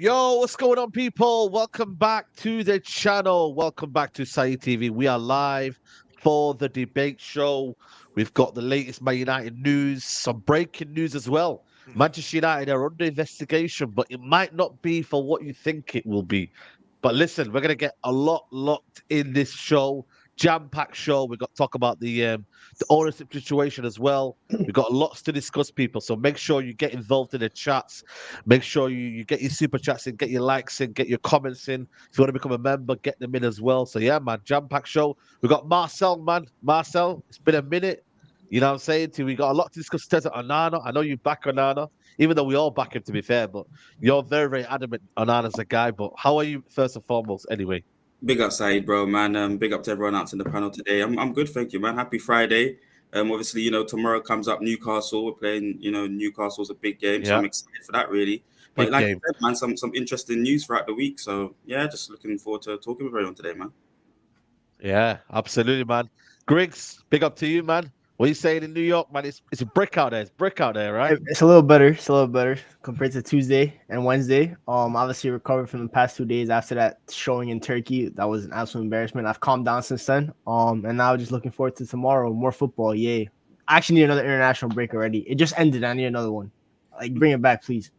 Yo, what's going on, people? Welcome back to the channel. Welcome back to Saeed TV. We are live for the debate show. We've got the latest Man United news, some breaking news as well. Manchester United are under investigation, but it might not be for what you think it will be. But listen, we're going to get a lot locked in this show, jam-packed show. We've got to talk about the ownership situation as well. We've got lots to discuss, people. So make sure you get involved in the chats. Make sure you get your super chats in, get your likes in, get your comments in. If you want to become a member, get them in as well. So yeah, man, jam-packed show. We've got Marcel, man. Marcel, it's been a minute. You know what I'm saying? We got a lot to discuss. Onana. I know you back Onana, even though we all back him, to be fair. But you're very, very adamant Onana's a guy. But how are you, first and foremost, anyway? Big up, Saeed, bro, man. Big up to everyone out in the panel today. I'm good, thank you, man. Happy Friday. Obviously, tomorrow comes up Newcastle. We're playing, Newcastle's a big game, so I'm excited for that, really. But like you said, man, some interesting news throughout the week. So yeah, just looking forward to talking with everyone today, man. Yeah, absolutely, man. Griggs, big up to you, man. What are you saying in New York, man? It's a brick out there. It's brick out there, right? It's a little better. It's a little better compared to Tuesday and Wednesday. Obviously recovered from the past 2 days after that showing in Turkey. That was an absolute embarrassment. I've calmed down since then. And now just looking forward to tomorrow. More football, yay! I actually need another international break already. It just ended. I need another one. Like, bring it back, please.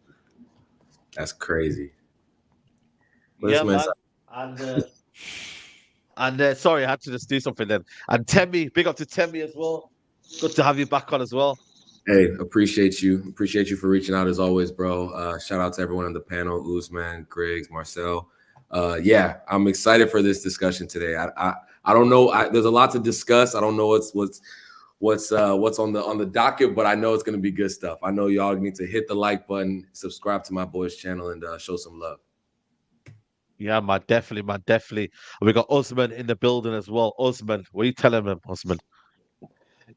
That's crazy. Yeah, man. And sorry, I had to just do something then. And Temi, big up to Temi as well. Good to have you back on as well. Hey, appreciate you. Appreciate you for reaching out as always, bro. Shout out to everyone on the panel, Usman, Griggs, Marcel. Yeah, I'm excited for this discussion today. I don't know. There's a lot to discuss. I don't know what's on the docket, but I know it's gonna be good stuff. I know y'all need to hit the like button, subscribe to my boys' channel, and show some love. Yeah, man, definitely, man, definitely. And we got Usman in the building as well. Usman, what are you telling him, Usman?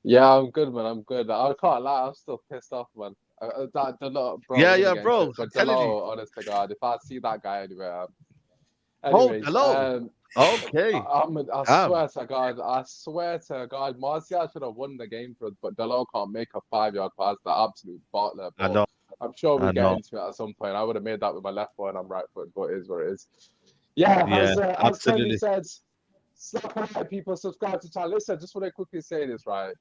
Yeah, I'm good, man. I'm good. I can't lie. I'm still pissed off, man. Bro. Yeah, bro. But Delo, honest to God, if I see that guy anywhere, hello. Okay. I swear to God, Martial should have won the game for us, but Delo can't make a 5-yard pass. The absolute bottler. I know. I'm sure we'll get into it at some point. I would have made that with my left foot and I'm right foot, but it is what it is. Yeah, as Kenny said, slap like people, subscribe to the channel. Listen, just want to quickly say this, right?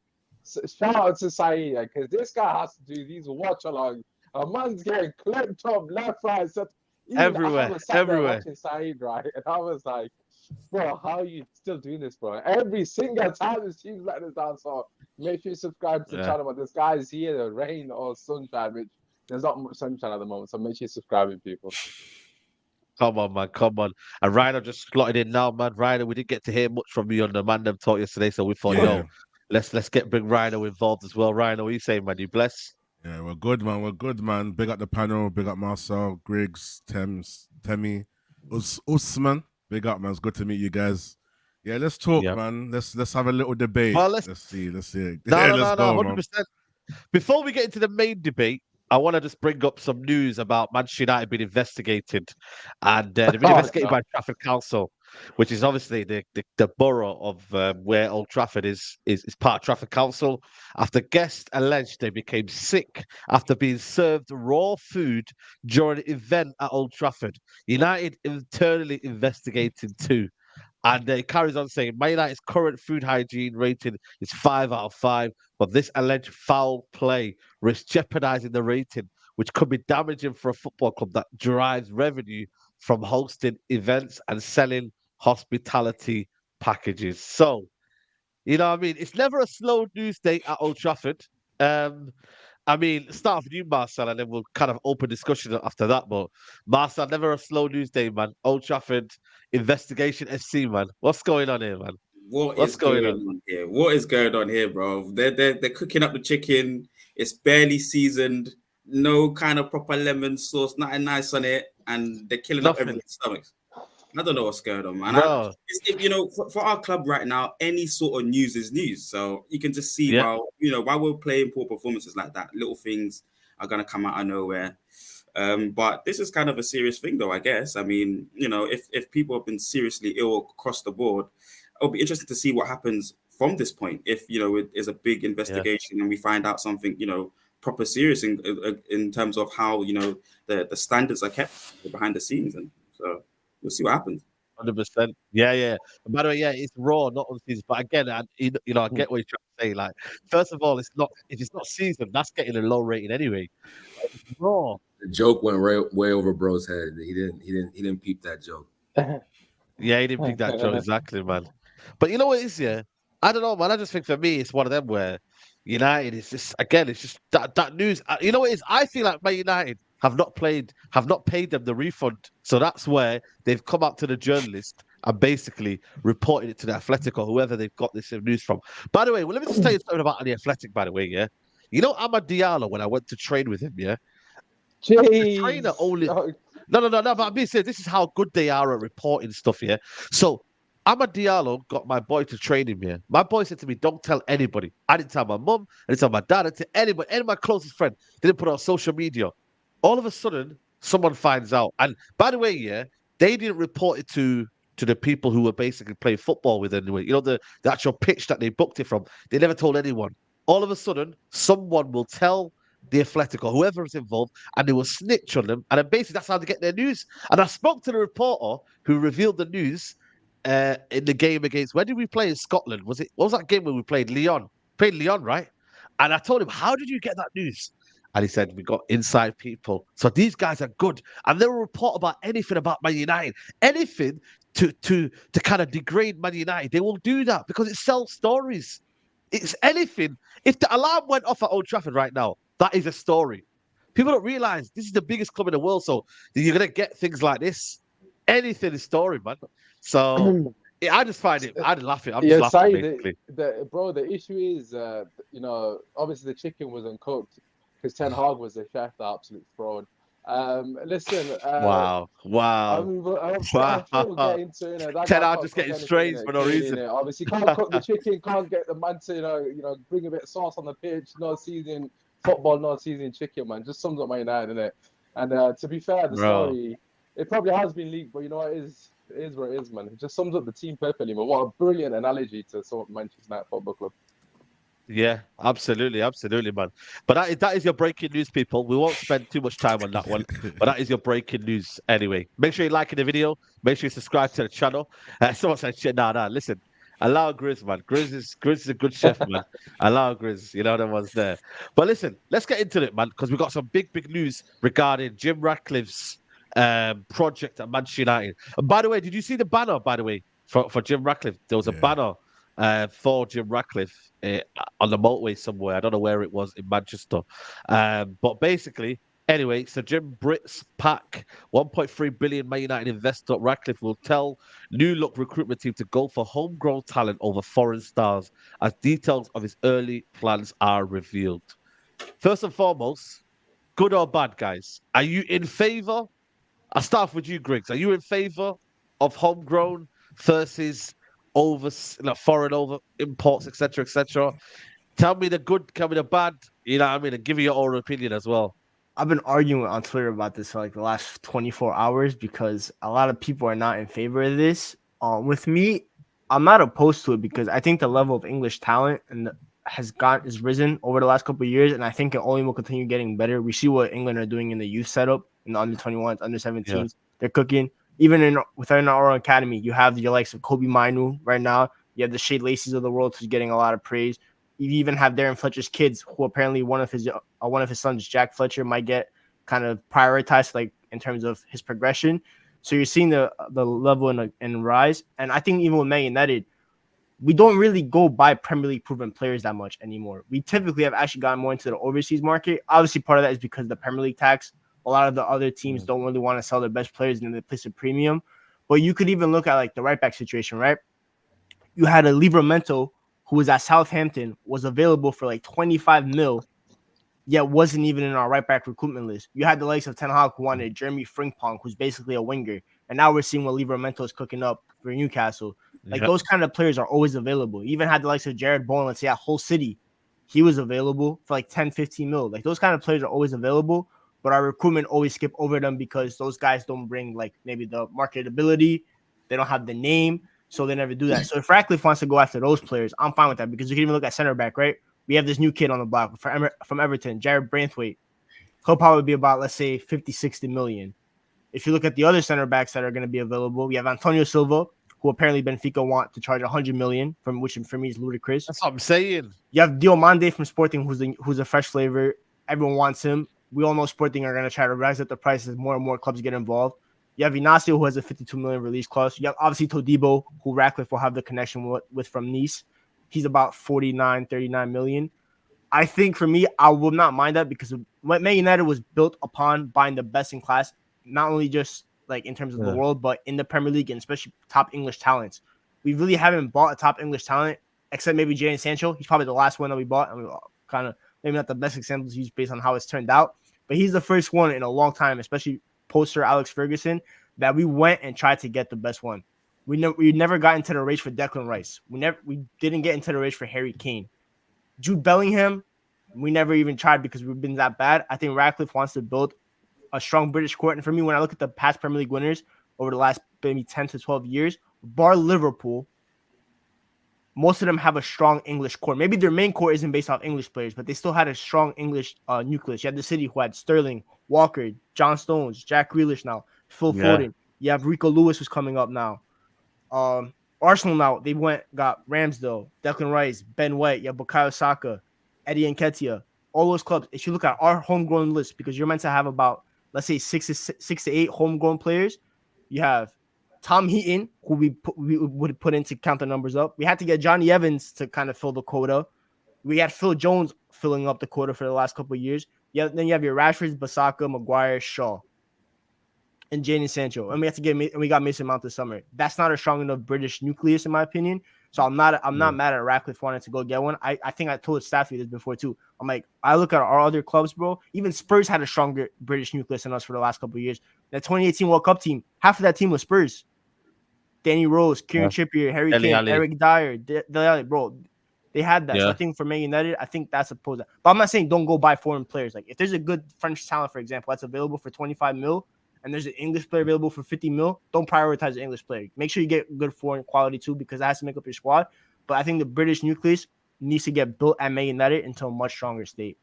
shout out to Saeed, because this guy has to do these watch along. A man's getting clipped up left, right, center. I Everywhere, was sat there everywhere. watching Saeed, right? And I was like, bro, how are you still doing this, bro? Every single time it seems like this down. So make sure you subscribe to the channel. But this guy is here, rain or sunshine, which there's not much sunshine at the moment. So make sure you subscribe, people. Come on, man. Come on. And Ryder just slotted in now, man. Ryder, we didn't get to hear much from you on the Man Them Talk yesterday, so we thought, yo, let's bring Ryder involved as well. Ryder, what are you saying, man? You blessed? Yeah, we're good, man. We're good, man. Big up the panel. Big up Marcel, Griggs, Temi, Usman. Big up, man. It's good to meet you guys. Yeah, let's talk, man. Let's have a little debate. Well, let's see. No, let's go, 100%. Man. Before we get into the main debate, I want to just bring up some news about Manchester United being investigated, and they've been investigated by Trafford Council, which is obviously the borough of where Old Trafford is part of Trafford Council. After guests alleged they became sick after being served raw food during an event at Old Trafford. United internally investigated too. And it carries on saying, Man United's current food hygiene rating is 5 out of 5, but this alleged foul play risks jeopardizing the rating, which could be damaging for a football club that derives revenue from hosting events and selling hospitality packages. So, you know what I mean? It's never a slow news day at Old Trafford. I mean, start with you, Marcel, and then we'll kind of open discussion after that. But Marcel, never a slow news day, man. Old Trafford investigation SC, man. What's going on here, man? What's going on here? What is going on here, bro? They're cooking up the chicken. It's barely seasoned. No kind of proper lemon sauce. Nothing nice on it, and they're killing up everyone's stomachs. I don't know what's going on, man. No. For our club right now, any sort of news is news. So you can just see while we're playing poor performances like that, little things are gonna come out of nowhere. But this is kind of a serious thing, though. I guess. I mean, if people have been seriously ill across the board, it'll be interesting to see what happens from this point. If it is a big investigation and we find out something, proper serious in terms of how the standards are kept behind the scenes, and so. We'll see what happens. 100%. Yeah. And by the way, it's raw, not unseasoned. But again, I get what you're trying to say. Like, first of all, if it's not seasoned, that's getting a low rating anyway. It's raw. The joke went way over bro's head. He didn't peep that joke. Yeah, he didn't peep that joke exactly, man. But you know what it is, yeah? I don't know, man. I just think for me, it's one of them where United is just that news. You know what it is? I feel like Man United have not paid them the refund. So that's where they've come out to the journalist and basically reported it to the Athletic or whoever they've got this news from. By the way, let me just tell you something about the Athletic, by the way, yeah? You know Amad Diallo, when I went to train with him, yeah? Jeez. The trainer only... No, but I'm being serious. This is how good they are at reporting stuff, yeah? So Amad Diallo got my boy to train him here. My boy said to me, don't tell anybody. I didn't tell my mum, I didn't tell my dad, I didn't tell anybody, any of my closest friends. They didn't put it on social media. All of a sudden, someone finds out. And by the way, yeah, they didn't report it to the people who were basically playing football with anyway. The actual pitch that they booked it from. They never told anyone. All of a sudden, someone will tell the Athletic or whoever is involved, and they will snitch on them. And then basically that's how they get their news. And I spoke to the reporter who revealed the news in the game against, where did we play in Scotland? What was that game when we played Lyon? Played Lyon, right? And I told him, how did you get that news? And he said, we got inside people. So these guys are good. And they'll report about anything about Man United. Anything to kind of degrade Man United. They will do that because it sells stories. It's anything. If the alarm went off at Old Trafford right now, that is a story. People don't realize this is the biggest club in the world. So you're going to get things like this. Anything is story, man. So I just find it, I'd laugh it. I'm just laughing, basically. The issue is, obviously the chicken wasn't cooked. Because Ten Hag was the chef, the absolute fraud. Listen. Wow. I'm get into, Ten Hag just getting strange for no reason. Obviously, can't cook the chicken, can't get the man to bring a bit of sauce on the pitch. No seasoning football, no seasoning chicken, man. Just sums up My United, innit? And to be fair, the story it probably has been leaked, but it is what it is, man. It just sums up the team perfectly, man. What a brilliant analogy to sum up Manchester United Football Club. Yeah, absolutely, man. But that is your breaking news, people. We won't spend too much time on that one, but that is your breaking news anyway. Make sure you're liking the video. Make sure you subscribe to the channel. Someone said, nah, listen. Allow Grizz, man. Grizz is a good chef, man. Allow Grizz, you know the ones there. But listen, let's get into it, man, because we got some big news regarding Jim Ratcliffe's project at Manchester United. And by the way, did you see the banner? By the way, for Jim Ratcliffe, there was a banner for Jim Ratcliffe on the motorway somewhere. I don't know where it was in Manchester, but basically. Anyway, so Jim Britt's pack, 1.3 billion Man United investor Ratcliffe will tell new look recruitment team to go for homegrown talent over foreign stars as details of his early plans are revealed. First and foremost, good or bad, guys? Are you in favor? I'll start off with you, Griggs. Are you in favor of homegrown versus over foreign over imports, etc., etc.? Tell me the good, tell me the bad. You know what I mean? And give me your own opinion as well. I've been arguing on Twitter about this for like the last 24 hours because a lot of people are not in favor of this. With me, I'm not opposed to it because I think the level of English talent has risen over the last couple of years, and I think it only will continue getting better. We see what England are doing in the youth setup in the under 21s, under 17s. Yeah. They're cooking. Even within our own academy, you have your likes of Kobe Mainu right now. You have the Shea Lacey's of the world who's getting a lot of praise. You even have Darren Fletcher's kids, who apparently one of his sons, Jack Fletcher, might get kind of prioritized, like in terms of his progression. So you're seeing the level in rise. And I think even with Man United, we don't really go buy Premier League proven players that much anymore. We typically have actually gotten more into the overseas market. Obviously, part of that is because of the Premier League tax. A lot of the other teams don't really want to sell their best players and then they place a premium. But you could even look at like the right back situation, right? You had a Livramento who was at Southampton, was available for like 25 mil, yet wasn't even in our right back recruitment list. You had the likes of Ten Hag who wanted Jeremy Frimpong, who's basically a winger. And now we're seeing what Livramento is cooking up for Newcastle. Like those kind of players are always available. You even had the likes of Jared Bowen, let's say at Hull City. He was available for like 10, 15 mil. Like those kind of players are always available, but our recruitment always skip over them because those guys don't bring like maybe the marketability. They don't have the name. So they never do that. So if Ratcliffe wants to go after those players, I'm fine with that because you can even look at center back, right? We have this new kid on the block from Everton, Jared Braithwaite. He'll probably be about, let's say, 50, 60 million. If you look at the other center backs that are going to be available, we have Antonio Silva, who apparently Benfica want to charge 100 million, which for me is ludicrous. That's what I'm saying. You have Diomande from Sporting, who's a fresh flavor. Everyone wants him. We all know Sporting are going to try to rise up the price as more and more clubs get involved. You have Inacio, who has a 52 million release clause. You have obviously Todibo, who Ratcliffe will have the connection with from Nice. He's about 39 million. I think for me, I will not mind that because Man United was built upon buying the best in class, not only just like in terms of the world, but in the Premier League and especially top English talents. We really haven't bought a top English talent except maybe Jadon Sancho. He's probably the last one that we bought, and we kind of maybe not the best examples used based on how it's turned out, but he's the first one in a long time, especially post-Sir Alex Ferguson, that we went and tried to get the best one. We never got into the race for Declan Rice. We didn't get into the race for Harry Kane. Jude Bellingham, we never even tried because we've been that bad. I think Ratcliffe wants to build a strong British court. And for me, when I look at the past Premier League winners over the last maybe 10 to 12 years, bar Liverpool, most of them have a strong English core. Maybe their main core isn't based off English players, but they still had a strong English nucleus. You had the City who had Sterling, Walker, John Stones, Jack Grealish now, Phil Foden. You have Rico Lewis who's coming up now. Arsenal now, they got Ramsdale, Declan Rice, Ben White, you have Bukayo Saka, Eddie Nketiah. All those clubs, if you look at our homegrown list, because you're meant to have about, let's say, six to eight homegrown players, you have Tom Heaton, who we would put in to count the numbers up. We had to get Johnny Evans to kind of fill the quota. We had Phil Jones filling up the quota for the last couple of years. Then you have your Rashfords, Basaka, Maguire, Shaw, and Jadon Sancho. And we got Mason Mount this summer. That's not a strong enough British nucleus, in my opinion. So I'm not mad at Ratcliffe wanting to go get one. I think I told Staffy this before too. I'm like, I look at our other clubs, bro. Even Spurs had a stronger British nucleus than us for the last couple of years. That 2018 World Cup team, half of that team was Spurs. Danny Rose, Kieran Trippier, Harry Kane, Eric Dyer, bro. They had that. So I think for Man United, I think that's opposed. But I'm not saying don't go buy foreign players. Like if there's a good French talent, for example, that's available for 25 mil, and there's an English player available for 50 mil, don't prioritize the English player. Make sure you get good foreign quality too, because that has to make up your squad. But I think the British nucleus needs to get built at Man United into a much stronger state.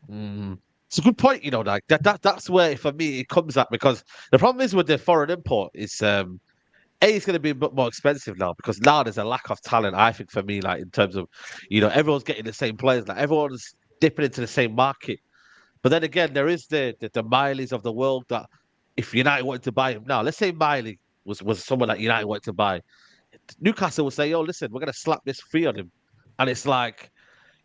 It's a good point, that's where for me it comes at, because the problem is with the foreign import is it's going to be a bit more expensive now because now there's a lack of talent. I think for me, like in terms of, everyone's getting the same players. Like everyone's dipping into the same market. But then again, there is the Mileys of the world that if United wanted to buy him now, let's say Miley was someone that United wanted to buy, Newcastle will say, "Yo, listen, we're going to slap this fee on him," and it's like,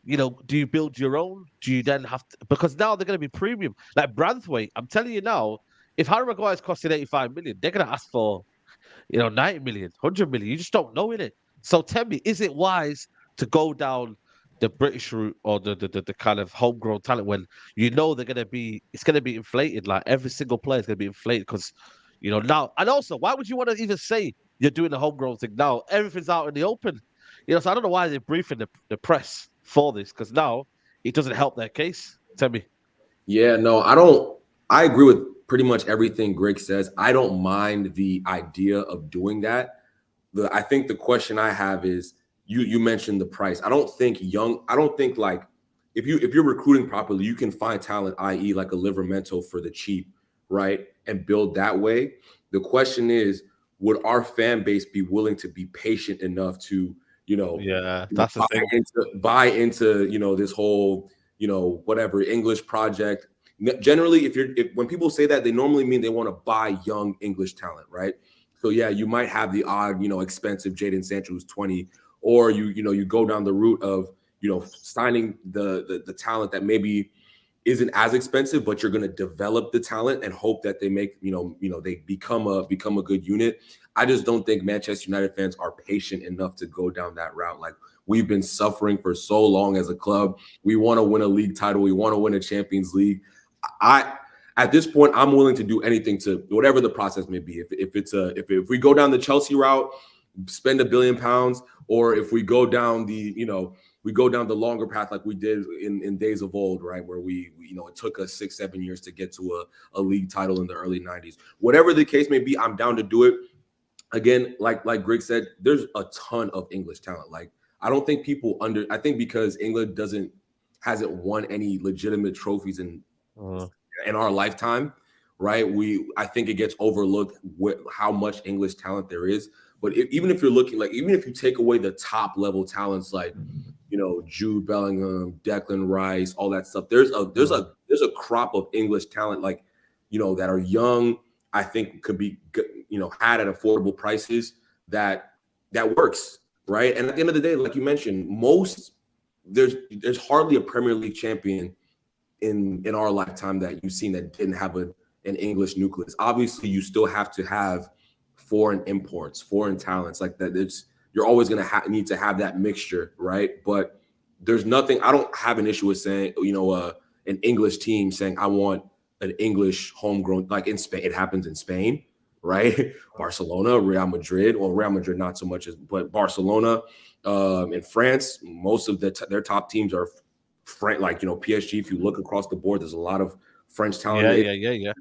do you build your own? Do you then have to, because now they're going to be premium like Branthwaite? I'm telling you now, if Harry Maguire's costing 85 million, they're going to ask for 90 million, 100 million. You just don't know, innit? So tell me, is it wise to go down the British route or the kind of homegrown talent when they're going to be, it's going to be inflated? Like every single player is going to be inflated because, now. And also, why would you want to even say you're doing the homegrown thing now? Everything's out in the open. So I don't know why they're briefing the press for this because now it doesn't help their case. Tell me. Yeah, no, I don't. I agree with pretty much everything Greg says. I don't mind the idea of doing that. I think the question I have is you mentioned the price. I don't think like if you're recruiting properly, you can find talent, i.e. like a Livramento for the cheap, right? And build that way. The question is, would our fan base be willing to be patient enough to, that's the thing. Buy into, this whole, whatever English project. Generally, when people say that, they normally mean they want to buy young English talent, right? So yeah, you might have the odd, expensive Jadon Sancho who's 20, or you go down the route of, signing the talent that maybe isn't as expensive, but you're going to develop the talent and hope that they make, they become a good unit. I just don't think Manchester United fans are patient enough to go down that route. Like we've been suffering for so long as a club. We want to win a league title. We want to win a Champions League. At this point, I'm willing to do anything to whatever the process may be. If we go down the Chelsea route, spend £1 billion, or if we go down the longer path like we did in days of old, right, where we it took us 6-7 years to get to a league title in the early 90s. Whatever the case may be, I'm down to do it. Again, like Greg said, there's a ton of English talent. Like I don't think I think because England hasn't won any legitimate trophies in our lifetime, right? I think it gets overlooked how much English talent there is. But even if you're looking, like, even if you take away the top level talents like, Jude Bellingham, Declan Rice, all that stuff, there's a crop of English talent, like, that are young. I think could be, had at affordable prices that works, right? And at the end of the day, like you mentioned, there's hardly a Premier League champion in our lifetime that you've seen that didn't have an English nucleus. Obviously, you still have to have foreign imports, foreign talents like that. You're always going to need to have that mixture, right? But there's nothing. I don't have an issue with saying, an English team saying I want an English homegrown, like in Spain. It happens in Spain, right? Barcelona, Real Madrid. Well, Real Madrid not so much, but Barcelona. In France, most of their top teams are French, like PSG. If you look across the board, there's a lot of French talent. Yeah.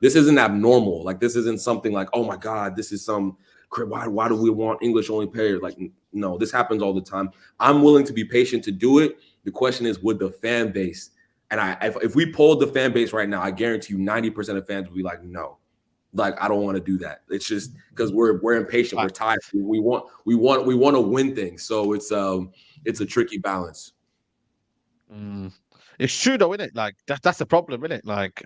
This isn't abnormal. Like this isn't something like, oh my God, this is some. Why do we want English only players? Like, no, this happens all the time. I'm willing to be patient to do it. The question is, would the fan base? And if we polled the fan base right now, I guarantee you 90% of fans would be like, no, like I don't want to do that. It's just because we're impatient, we're tired. We want to win things. So it's a tricky balance. It's true though, isn't it? Like that's the problem, isn't it? Like.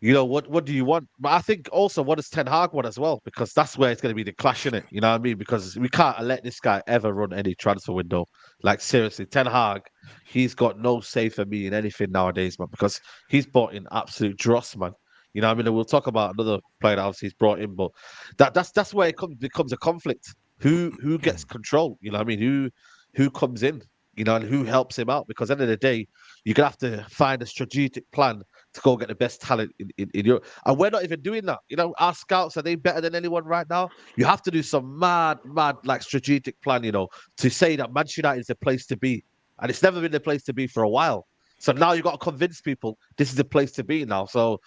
What do you want? But I think also what does Ten Hag want as well? Because that's where it's going to be the clash, in it. You know what I mean? Because we can't let this guy ever run any transfer window. Like seriously, Ten Hag, he's got no say for me in anything nowadays, man. Because he's brought in absolute dross, man. You know what I mean? And we'll talk about another player that obviously he's brought in, but that's where it becomes a conflict. Who gets control? You know what I mean? Who comes in? And who helps him out? Because at the end of the day, you're gonna have to find a strategic plan to go get the best talent in Europe. And we're not even doing that. Our scouts, are they better than anyone right now? You have to do some mad, like strategic plan, to say that Manchester United is the place to be. And it's never been the place to be for a while. So now you've got to convince people this is the place to be now. So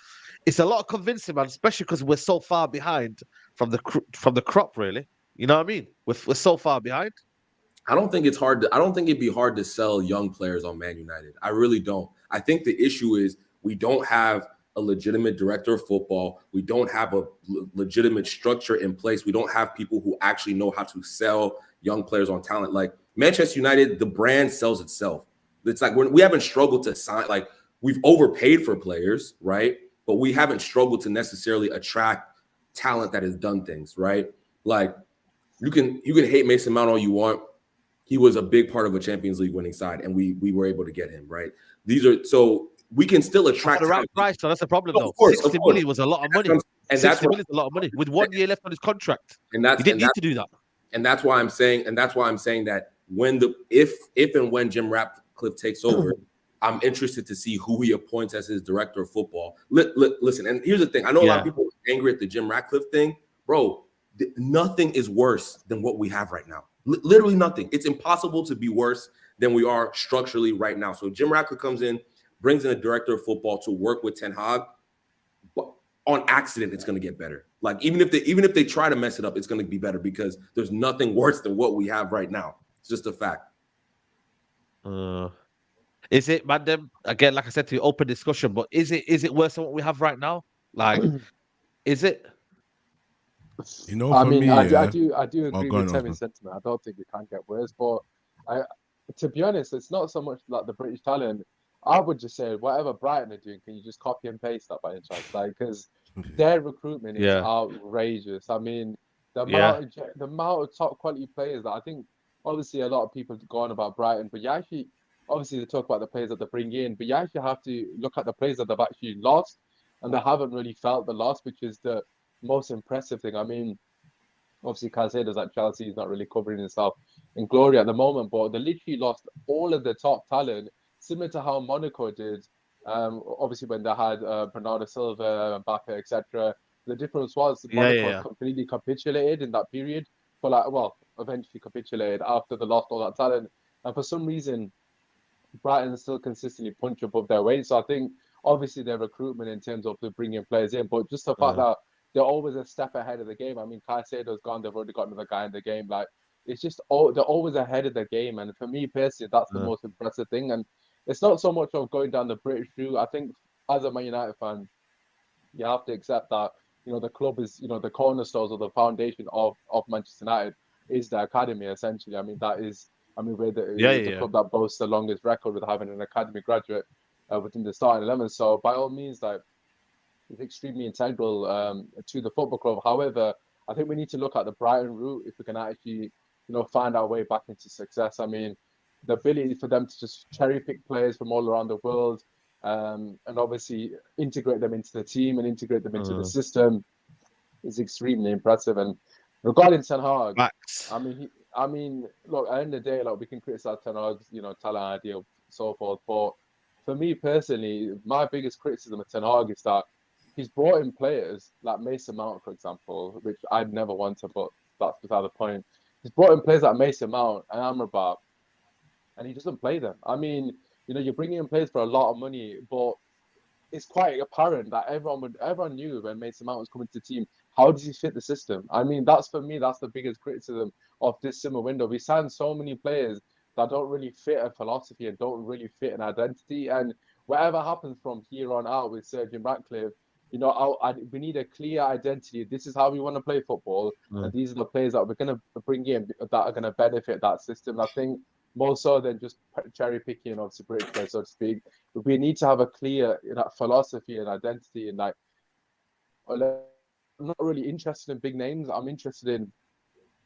it's a lot of convincing, man, especially because we're so far behind from the crop, really. You know what I mean? We're so far behind. I don't think it'd be hard to sell young players on Man United. I really don't. I think the issue is we don't have a legitimate director of football. We don't have a legitimate structure in place. We don't have people who actually know how to sell young players on talent. Like Manchester United, the brand sells itself. It's like we haven't struggled to sign, like we've overpaid for players, right? But we haven't struggled to necessarily attract talent that has done things, right? Like you can hate Mason Mount all you want. He was a big part of a Champions League winning side, and we were able to get him, right? So we can still attract the right price, so that's the problem, though. Of course. 60 million was a lot of money. And 60 million is a lot of money with 1 year left on his contract. And that's he didn't need to do that. And that's why I'm saying that when if and when Jim Ratcliffe takes over, I'm interested to see who he appoints as his director of football. Listen, and here's the thing: I know a lot of people are angry at the Jim Ratcliffe thing, bro. Nothing is worse than what we have right now. Literally nothing. It's impossible to be worse than we are structurally right now. So Jim Ratcliffe comes in, brings in a director of football to work with Ten Hag, but on accident, it's going to get better. Like even if they try to mess it up, it's going to be better because there's nothing worse than what we have right now. It's just a fact. Is it, madam? Again, like I said to you, open discussion. But is it worse than what we have right now? Like, is it? You know, I mean, I yeah. do agree with Temmy's sentiment. I don't think it can get worse, but to be honest, it's not so much like the British talent. I would just say whatever Brighton are doing, can you just copy and paste that by any chance? Like, because their recruitment is outrageous. I mean, the amount of top quality players that I think, obviously, a lot of people go on about Brighton, but you actually, obviously, they talk about the players that they bring in, but you actually have to look at the players that they've actually lost, and they haven't really felt the loss, which is the most impressive thing. I mean, obviously, Caicedo's at Chelsea, he's not really covering himself in glory at the moment, but they literally lost all of the top talent, similar to how Monaco did. Obviously, when they had Bernardo Silva, Mbappe, etc. The difference was Monaco completely capitulated in that period, eventually capitulated after they lost all that talent. And for some reason, Brighton still consistently punch above their weight. So I think, obviously, their recruitment in terms of bringing players in, but just the fact that they're always a step ahead of the game. I mean, Caicedo's gone, they've already got another guy in the game. Like, it's just, they're always ahead of the game. And for me, personally, that's the most impressive thing. And it's not so much of going down the British route. I think, as a Man United fan, you have to accept that, the club is, the cornerstones or the foundation of Manchester United is the academy, essentially. I mean, we're the club that boasts the longest record with having an academy graduate within the starting 11. So by all means, like, it's extremely integral to the football club. However, I think we need to look at the Brighton route if we can actually, find our way back into success. I mean, the ability for them to just cherry pick players from all around the world and obviously integrate them into the team and integrate them into the system is extremely impressive. And regarding Ten Hag, I mean, look, at the end of the day, like, we can criticize Ten Hag's, talent idea, so forth. But for me personally, my biggest criticism of Ten Hag is that he's brought in players like Mason Mount, for example, which I'd never wanted, but that's beside the point. He's brought in players like Mason Mount and Amrabat, and he doesn't play them. I mean, you're bringing in players for a lot of money, but it's quite apparent that everyone knew when Mason Mount was coming to the team, how does he fit the system? I mean, that's the biggest criticism of this summer window. We signed so many players that don't really fit a philosophy and don't really fit an identity. And whatever happens from here on out with Sir Jim Ratcliffe, we need a clear identity. This is how we want to play football, and these are the players that we're going to bring in that are going to benefit that system. I think more so than just cherry picking, obviously, British players, so to speak, we need to have a clear philosophy and identity. And like, I'm not really interested in big names. I'm interested in,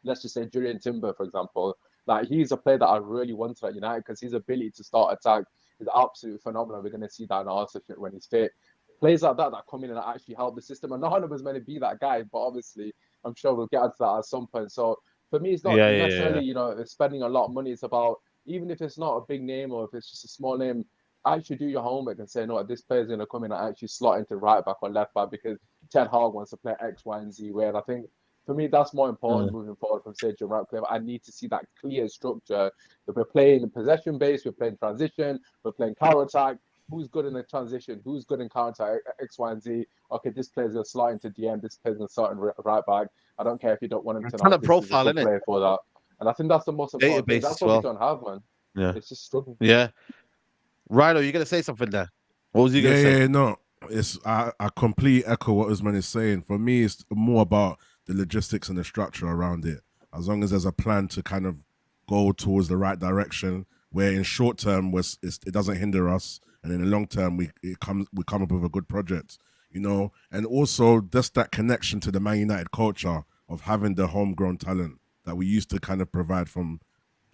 let's just say, Jurriën Timber, for example. Like, he's a player that I really wanted at United because his ability to start attack is absolutely phenomenal. We're going to see that in Arsenal when he's fit. Players like that come in and actually help the system. And none of us meant to be that guy, but obviously, I'm sure we'll get into that at some point. So for me, it's not necessarily, spending a lot of money. It's about, even if it's not a big name or if it's just a small name, actually do your homework and say, no, this player is going to come in and actually slot into right back or left back because Ten Hag wants to play X, Y, and Z way. And I think, for me, that's more important moving forward from Sir Jim Ratcliffe. I need to see that clear structure. If we're playing possession base, we're playing transition, we're playing counter attack. Who's good in the transition? Who's good in counter X, Y, and Z? Okay, this player's going to slide into DM. This player's going to start in right back. I don't care if you don't want him to know. Profile, isn't it? For that. And I think that's the most important thing. That's what we don't have, man. Yeah. It's just struggling. Yeah. Rhino, you're going to say something there? What was you going to say? No. I completely echo what Usman is saying. For me, it's more about the logistics and the structure around it. As long as there's a plan to kind of go towards the right direction, where in short term it doesn't hinder us, and in the long term we come up with a good project, and also just that connection to the Man United culture of having the homegrown talent that we used to kind of provide from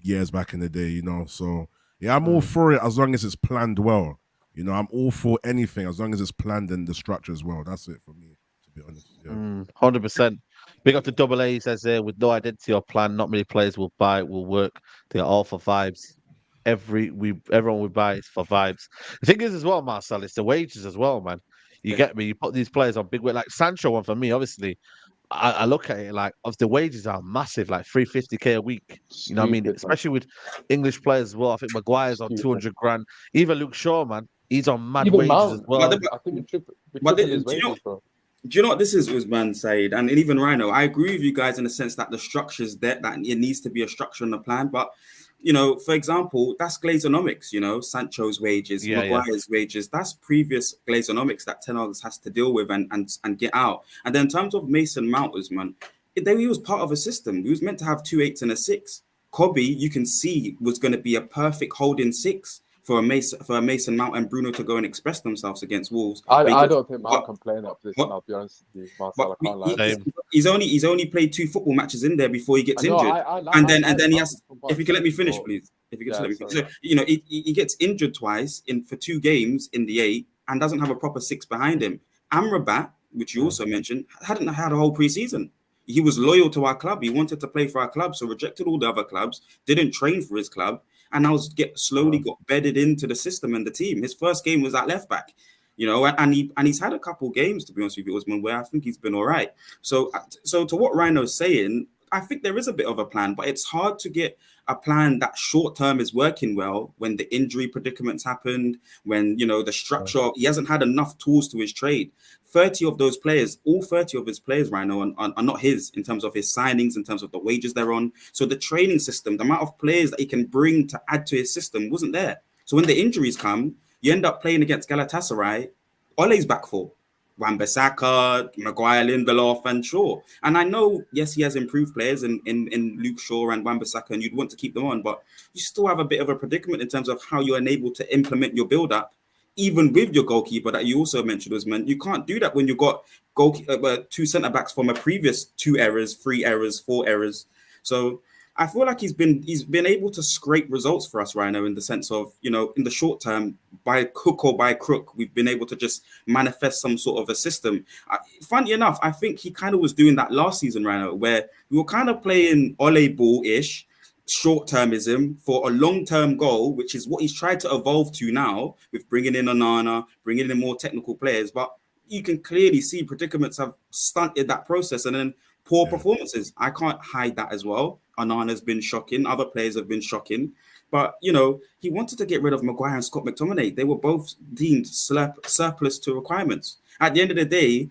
years back in the day, So yeah, I'm all for it as long as it's planned well. I'm all for anything as long as it's planned and the structure as well. That's it for me, to be honest. Yeah. 100%. Big up to Double A says there, with no identity or plan, not many players will work. They are all for vibes. Everyone we buy is for vibes. The thing is as well, Marcel, it's the wages as well, man. You get me? You put these players on big weight, like Sancho one for me, obviously. I look at it like of the wages are massive, like 350k a week. You know what I mean? Especially with English players as well. I think Maguire's on 200 grand. Even Luke Shaw, man, he's on mad Even wages Mount, as well. I think we triple his wages, bro. Do you know what this is, Usman Said, and even Rhino? I agree with you guys in the sense that the structure's there, that it needs to be a structure and a plan. But, for example, that's Glazonomics, Sancho's wages, Maguire's wages. That's previous Glazonomics that Ten Hag has to deal with and get out. And then in terms of Mason Mount, Usman, he was part of a system. He was meant to have 2 8s and a 6. Kobe, you can see, was going to be a perfect holding 6. For a Mason Mount and Bruno to go and express themselves against Wolves. I don't think Mount can play enough this. I'll be honest with you, Marcel. I can't lie. He's only played 2 football matches in there before he gets injured, and then he has. If you can let me finish, please. If you can let me finish. So, he gets injured twice for 2 games in the 8 and doesn't have a proper 6 behind him. Amrabat, which you also mentioned, hadn't had a whole preseason. He was loyal to our club. He wanted to play for our club, so rejected all the other clubs. Didn't train for his club. And now slowly got bedded into the system and the team. His first game was at left back, and he's had a couple games, to be honest with you, Usman, where I think he's been all right. So to what Rhino's saying, I think there is a bit of a plan, but it's hard to get a plan that short term is working well when the injury predicaments happened, when the structure, he hasn't had enough tools to his trade. 30 of those players, all 30 of his players, Rhino, are not his in terms of his signings, in terms of the wages they're on. So the training system, the amount of players that he can bring to add to his system wasn't there. So when the injuries come, you end up playing against Galatasaray, Ole's back four. Wan-Bissaka, Maguire, Lindelof, and Shaw. And I know, yes, he has improved players in Luke Shaw and Wan-Bissaka, and you'd want to keep them on, but you still have a bit of a predicament in terms of how you're unable to implement your build-up, even with your goalkeeper that you also mentioned, Usman. You can't do that when you've got 2 centre-backs from a previous 2 errors, 3 errors, 4 errors. So I feel like he's been able to scrape results for us, Rhino, in the sense of, in the short term, by hook or by crook, we've been able to just manifest some sort of a system. Funny enough, I think he kind of was doing that last season, Rhino, where we were kind of playing Ole ball-ish, short-termism for a long-term goal, which is what he's tried to evolve to now with bringing in Onana, bringing in more technical players. But you can clearly see predicaments have stunted that process, and then poor performances. I can't hide that as well. Onana's been shocking. Other players have been shocking. But, he wanted to get rid of Maguire and Scott McTominay. They were both deemed surplus to requirements. At the end of the day,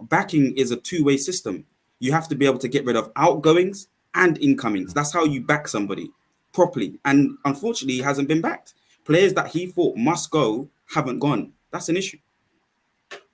backing is a two-way system. You have to be able to get rid of outgoings and incomings. That's how you back somebody properly. And unfortunately, he hasn't been backed. Players that he thought must go haven't gone. That's an issue.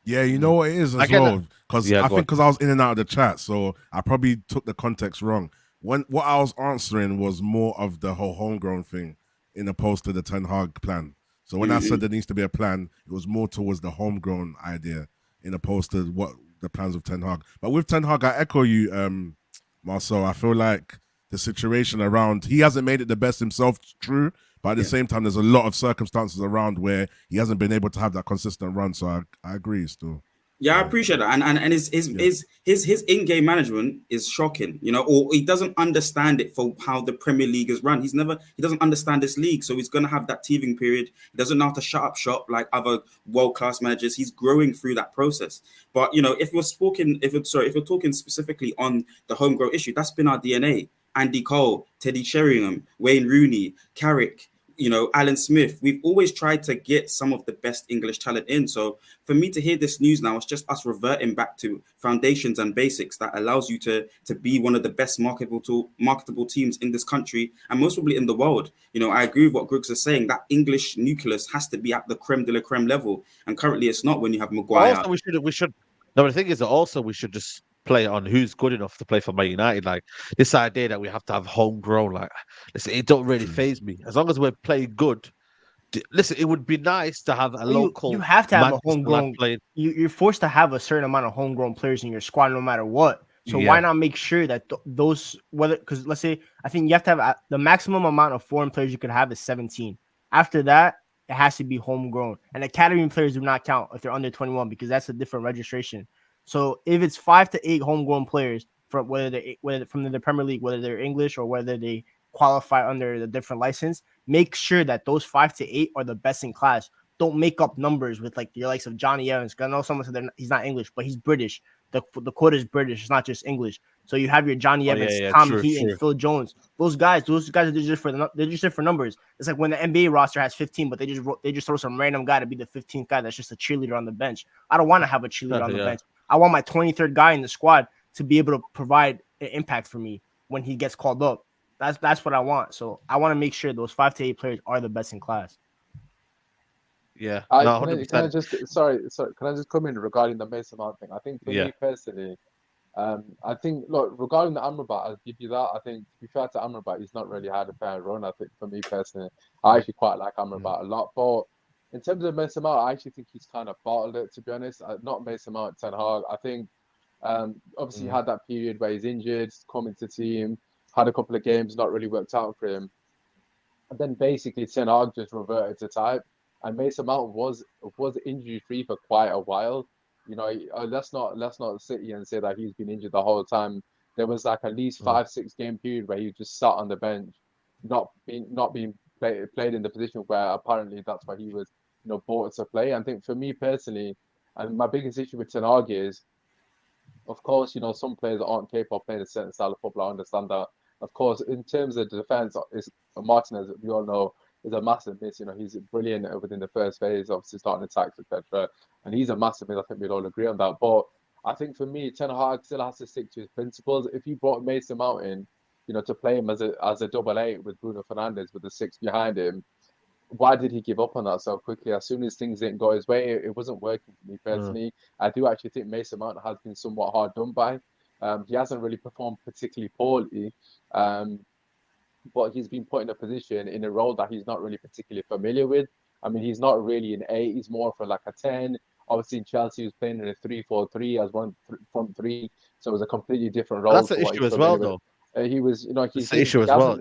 Yeah, you know what it is as well. Because I think I was in and out of the chat, so I probably took the context wrong. What I was answering was more of the whole homegrown thing in opposed to the Ten Hag plan. So when I said there needs to be a plan, it was more towards the homegrown idea in opposed to what the plans of Ten Hag. But with Ten Hag, I echo you, Marcel. I feel like the situation around, he hasn't made it the best himself, true, but at the same time, there's a lot of circumstances around where he hasn't been able to have that consistent run. So I agree still. Yeah, I appreciate that, and his in-game management is shocking, or he doesn't understand it for how the Premier League is run. He doesn't understand this league, so he's gonna have that teething period. He doesn't know how to shut up shop like other world-class managers. He's growing through that process. But if you're talking specifically on the homegrown issue, that's been our DNA. Andy Cole, Teddy Sheringham, Wayne Rooney, Carrick. Alan Smith. We've always tried to get some of the best English talent in. So for me to hear this news now, it's just us reverting back to foundations and basics that allows you to be one of the best marketable teams in this country and most probably in the world. I agree with what Griggs is saying. That English nucleus has to be at the creme de la creme level, and currently it's not when you have Maguire. Also, we should. No, the thing is that also we should just play on who's good enough to play for Man United. Like this idea that we have to have homegrown, like listen, it don't really faze me as long as we're playing good. Listen, it would be nice to have a local. You have to have a homegrown. Playing. You're forced to have a certain amount of homegrown players in your squad, no matter what. So why not make sure that those because let's say I think you have to have the maximum amount of foreign players you could have is 17. After that, it has to be homegrown, and academy players do not count if they're under 21 because that's a different registration. So if it's 5 to 8 homegrown players from whether from the Premier League, whether they're English or whether they qualify under the different license, make sure that those 5 to 8 are the best in class. Don't make up numbers with like your likes of Johnny Evans. Because I know someone said he's not English, but he's British. The quote is British. It's not just English. So you have your Johnny Evans, Tom Heaton, Phil Jones. Those guys are just for numbers. It's like when the NBA roster has 15, but they just throw some random guy to be the 15th guy that's just a cheerleader on the bench. I don't want to have a cheerleader on the bench. I want my 23rd guy in the squad to be able to provide an impact for me when he gets called up. That's what I want. So I want to make sure those 5 to 8 players are the best in class. Yeah. Can I just come in regarding the Mason Mount thing? I think for me personally, I think regarding the Amrabat, I'll give you that. I think to be fair to Amrabat, he's not really had a fair run. I think for me personally, I actually quite like Amrabat a lot. But in terms of Mason Mount, I actually think he's kind of bottled it, to be honest. Not Mason Mount, Ten Hag. I think obviously he had that period where he's injured, come into team, had a couple of games, not really worked out for him. And then basically Ten Hag just reverted to type. And Mason Mount was injury free for quite a while. Let's not sit here and say that he's been injured the whole time. There was like at least 5-6 game period where he just sat on the bench, not being played in the position where apparently that's why he was bought to play. I think for me personally, and my biggest issue with Ten Hag is, of course, some players aren't capable of playing a certain style of football. I understand that. Of course, in terms of the defense, Martinez, we all know, is a massive miss. He's brilliant within the first phase, obviously starting attacks, etc. And he's a massive miss. I think we'd all agree on that. But I think for me, Ten Hag still has to stick to his principles. If you brought Mason Mount in, to play him as a double 8 with Bruno Fernandes with the 6 behind him, why did he give up on that so quickly? As soon as things didn't go his way, it wasn't working for me personally. I do actually think Mason Mount has been somewhat hard done by. He hasn't really performed particularly poorly. But he's been put in a position, in a role that he's not really particularly familiar with. I mean, he's not really an 8. He's more for like a 10. Obviously, in Chelsea, he was playing in a 3-4-3 as one front 3. So it was a completely different role. That's the issue as well, though. He was, he's the issue as well.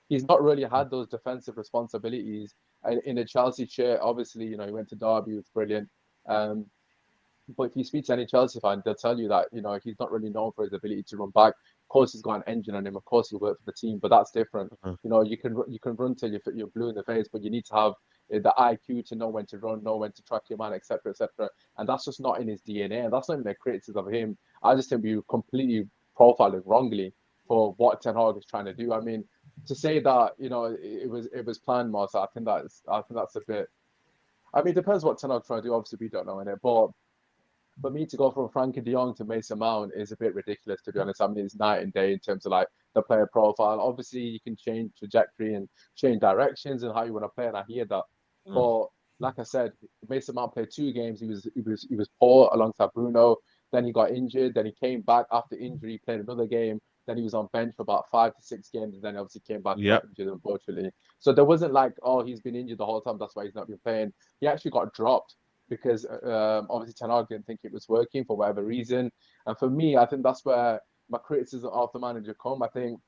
He's not really had those defensive responsibilities. In a Chelsea shirt, obviously, he went to Derby, it was brilliant. But if you speak to any Chelsea fan, they'll tell you that, he's not really known for his ability to run back. Of course, he's got an engine on him. Of course, he'll work for the team, but that's different. You can run till you're blue in the face, but you need to have the IQ to know when to run, know when to track your man, etc., etc. And that's just not in his DNA. And that's not even a criticism of him. I just think we completely profiled him wrongly for what Ten Hag is trying to do. I mean, to say that it was planned, Marcel, I think that's a bit. I mean, it depends what Ten Hag's trying to do. Obviously, we don't know in it, but. For me to go from Frankie de Jong to Mason Mount is a bit ridiculous, to be honest. I mean, it's night and day in terms of like the player profile. Obviously, you can change trajectory and change directions and how you want to play, and I hear that. But like I said, Mason Mount played 2 games. He was poor alongside Bruno. Then he got injured. Then he came back after injury, played another game. Then he was on bench for about 5 to 6 games, and then obviously came back injured, unfortunately. So there wasn't like, oh, he's been injured the whole time, that's why he's not been playing. He actually got dropped. Because obviously Ten Hag didn't think it was working for whatever reason. And for me, I think that's where my criticism of the manager come. I think,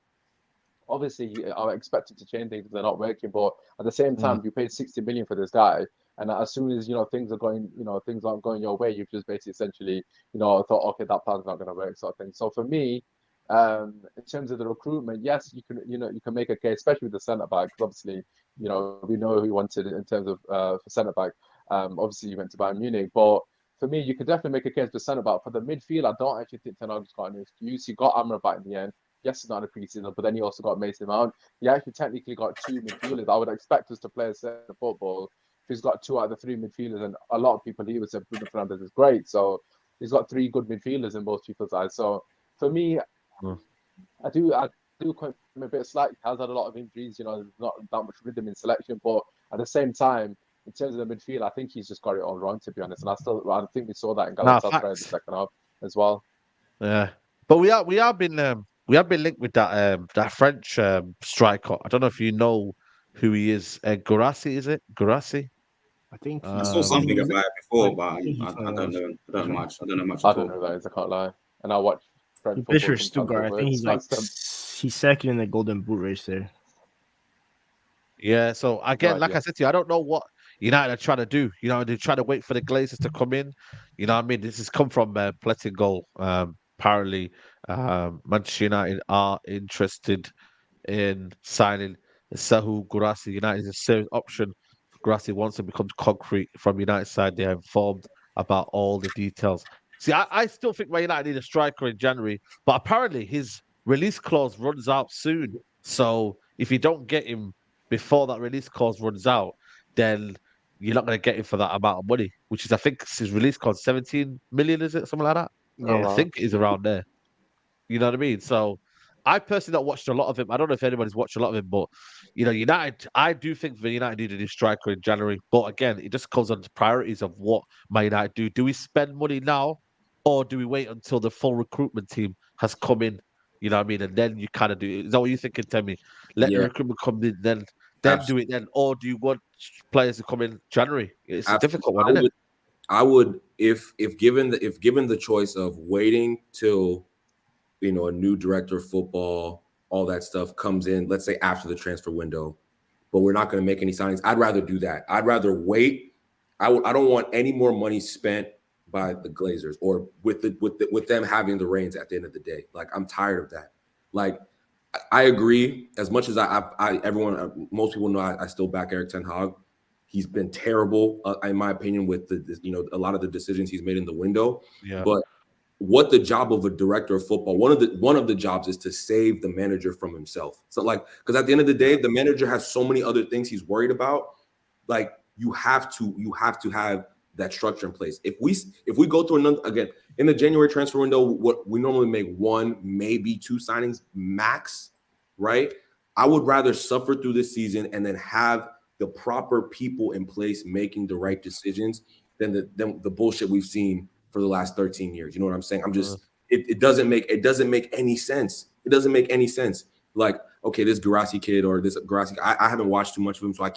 obviously, I expect him to change things if they're not working. But at the same time, you paid 60 million for this guy. And as soon as, things aren't going your way, you've just basically essentially, thought, okay, that plan's not going to work, sort of thing. So for me, in terms of the recruitment, yes, you can make a case, especially with the centre-back. Obviously, we know who he wanted in terms of for centre-back. Obviously, you went to Bayern Munich, but for me, you could definitely make a case for centre back. For the midfield, I don't actually think Ten Hag's got an excuse. He got Amrabat in the end. Yes, it's not a preseason, but then he also got Mason Mount. He actually technically got 2 midfielders. I would expect us to play a set of football if he's got 2 out of the 3 midfielders, and a lot of people here would say Bruno Fernandes is great. So he's got 3 good midfielders in both people's eyes. So for me, I do quite a bit slack. He has had a lot of injuries, there's not that much rhythm in selection, but at the same time, in terms of the midfield, I think he's just got it all wrong, to be honest. And I think we saw that in Galatasaray in the second half as well. Yeah, but we have been linked with that French striker. I don't know if you know who he is. Guirassy, is it? Guirassy? I think I saw something about it before, but I don't know. I don't know much. I don't know much. I don't know who that is. I can't lie. And I watch French football for Stuttgart. I think he's second in the Golden Boot race there. Yeah. So again, like I said to you, I don't know what United are trying to do. They're trying to wait for the Glazers to come in. You know what I mean? This has come from Plettingol. Apparently, Manchester United are interested in signing Sahu Guirassy. United is a serious option for Guirassy once it becomes concrete from United side. They are informed about all the details. See, I still think Man United need a striker in January, but apparently his release clause runs out soon. So if you don't get him before that release clause runs out, then you're not going to get him for that amount of money, which is, I think, his release clause 17 million, is it? Something like that? Yeah. I think it's around there. You know what I mean? So I personally not watched a lot of him. I don't know if anybody's watched a lot of him, but United, I do think the United need a new striker in January. But again, it just comes on to priorities of what Man United do. Do we spend money now, or do we wait until the full recruitment team has come in? You know what I mean? And then you kind of do it. Is that what you're thinking, Temi? Let the recruitment come in, then do it then, or do you want players to come in January? It's a difficult one, isn't it? I would, if given the choice of waiting till a new director of football, all that stuff comes in, let's say after the transfer window, but we're not going to make any signings. I'd rather do that. I'd rather wait. I don't want any more money spent by the Glazers or with them having the reins at the end of the day. Like, I'm tired of that. Like, I agree. As much as most people know I still back Erik ten Hag. He's been terrible, in my opinion, with a lot of the decisions he's made in the window. Yeah. But what the job of a director of football, one of the jobs is to save the manager from himself. So because at the end of the day, the manager has so many other things he's worried about. Like, you have to have that structure in place. If we go through another, again, in the January transfer window, what we normally make 1, maybe 2 signings max, right? I would rather suffer through this season and then have the proper people in place making the right decisions than the bullshit we've seen for the last 13 years. You know what I'm saying? I'm just, it doesn't make any sense. It doesn't make any sense. Like, okay, this Guirassy kid or this Guirassy, I haven't watched too much of him, so I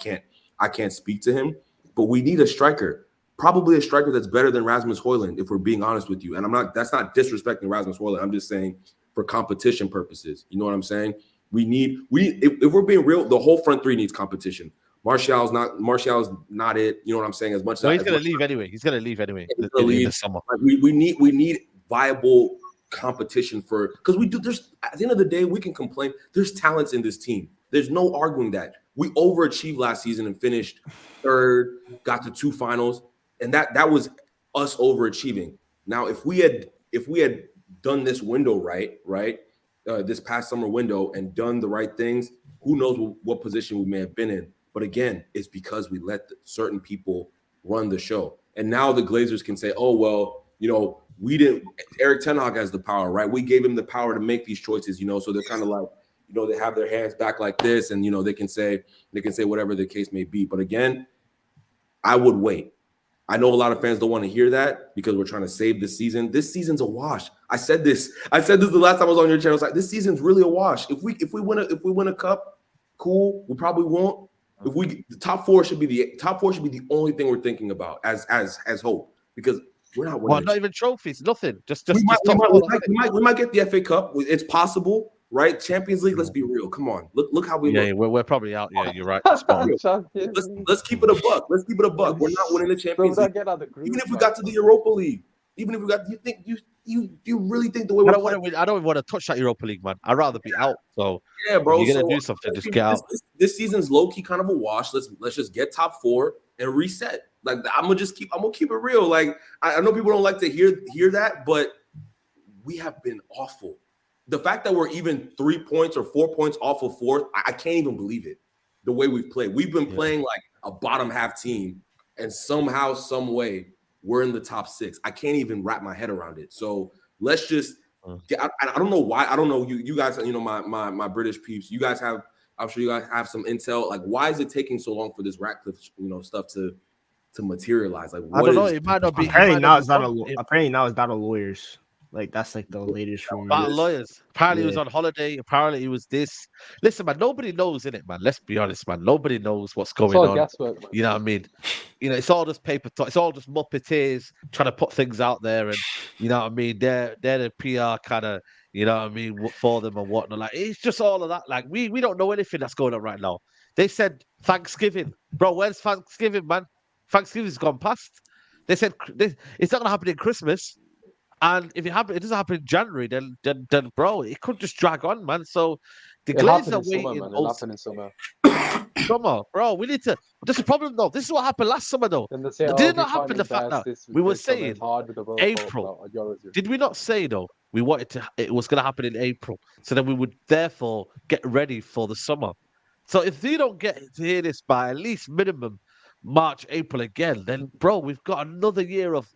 can't speak to him, but we need a striker, probably a striker that's better than Rasmus Højlund, if we're being honest with you. And that's not disrespecting Rasmus Højlund. I'm just saying for competition purposes. You know what I'm saying? If we're being real, the whole front three needs competition. Martial's not it. You know what I'm saying? As much as he's going to leave anyway. He's going to leave anyway in the summer. Like, we need viable competition because we do. There's, at the end of the day, we can complain. There's talents in this team. There's no arguing that. We overachieved last season and finished 3rd, got to 2 finals, and that was us overachieving. Now, if we had done this window right, this past summer window, and done the right things, who knows what position we may have been in. But again, it's because we let certain people run the show. And now the Glazers can say, oh, well, we didn't. Erik ten Hag has the power, right? We gave him the power to make these choices, so they're kind of like, they have their hands back like this, and, they can say whatever the case may be. But again, I would wait. I know a lot of fans don't want to hear that because we're trying to save this season. This season's a wash. I said this the last time I was on your channel. It's like, this season's really a wash. If we win a cup, cool. We probably won't. The top four should be the only thing we're thinking about as hope, because we're not winning. Well, not even trophies, nothing. We might get the FA Cup. It's possible, right? Champions League. Let's be real. Come on, look how we look. Yeah, we're probably out. Yeah, you're right. Let's keep it a buck. We're not winning the Champions League. Even if we got to the Europa League. Even if we got, you really think the way I don't want to touch that Europa League, man. I'd rather be out. So yeah, bro. If you're gonna do something, just get out. This season's low key kind of a wash. Let's just get top 4 and reset. Like, I'm gonna keep it real. Like, I know people don't like to hear that, but we have been awful. the fact that we're even 3 points or 4 points off of fourth, I can't even believe it. The way we've played, we've been playing like a bottom half team, and somehow, some way, we're in the top 6. I can't even wrap my head around it. So let's just. I don't know why. I don't know you guys. You know, my British peeps. You guys have. I'm sure you guys have some intel. Like, why is it taking so long for this Ratcliffe, stuff to materialize? Like, what I don't know. It might not be. Apparently now it's not a lawyers. Like, that's like the latest rumor. About lawyers. Apparently he was on holiday. Apparently he was this. Listen, man, nobody knows, innit, man? Let's be honest, man. Nobody knows what's going on. Guesswork, man. You know what I mean? It's all just paper talk. It's all just Muppeteers trying to put things out there, and you know what I mean? They're the PR kind of, you know what I mean, for them and whatnot. Like, it's just all of that. Like, we don't know anything that's going on right now. They said Thanksgiving. Bro, where's Thanksgiving, man? Thanksgiving's gone past. They said it's not gonna happen in Christmas. And if it doesn't happen in January, then bro, it could just drag on, man. So the Glazers are waiting. It'll happen in summer. Summer, bro. We need to. There's a problem though. This is what happened last summer though. Did not happen the fact that we were saying April? Did we not say though we wanted to? It was going to happen in April, so then we would therefore get ready for the summer. So if they don't get to hear this by at least minimum March, April again, then bro, we've got another year of.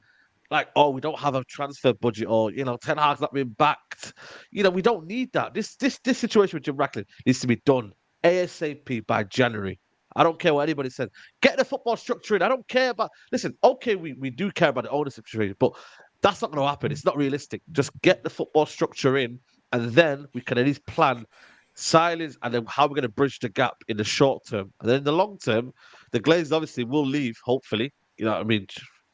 Like, oh, we don't have a transfer budget, or Ten Hag's not being backed. We don't need that. This situation with Jim Ratcliffe needs to be done ASAP by January. I don't care what anybody says. Get the football structure in. I don't care about. Listen, okay, we do care about the ownership situation, but that's not going to happen. It's not realistic. Just get the football structure in, and then we can at least plan silence and then how we're going to bridge the gap in the short term. And then in the long term, the Glazers obviously will leave. Hopefully, you know what I mean.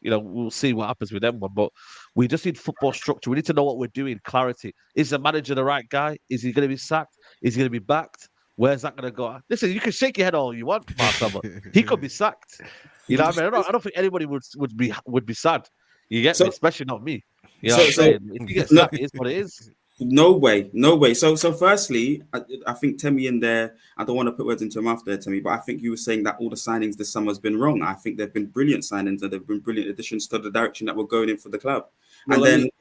We'll see what happens with them one, but we just need football structure. We need to know what we're doing, clarity. Is the manager the right guy? Is he going to be sacked? Is he going to be backed? Where's that going to go? Listen, you can shake your head all you want, Marcel, but he could be sacked. You know what I mean? I don't think anybody would be sad. You get me? Especially not me. You know what I'm saying? If you get sacked, it is what it is. No way. So firstly, I think Temi in there, I don't want to put words into your mouth there, Temi, but I think you were saying that all the signings this summer has been wrong. I think they've been brilliant signings and they've been brilliant additions to the direction that we're going in for the club. Well, and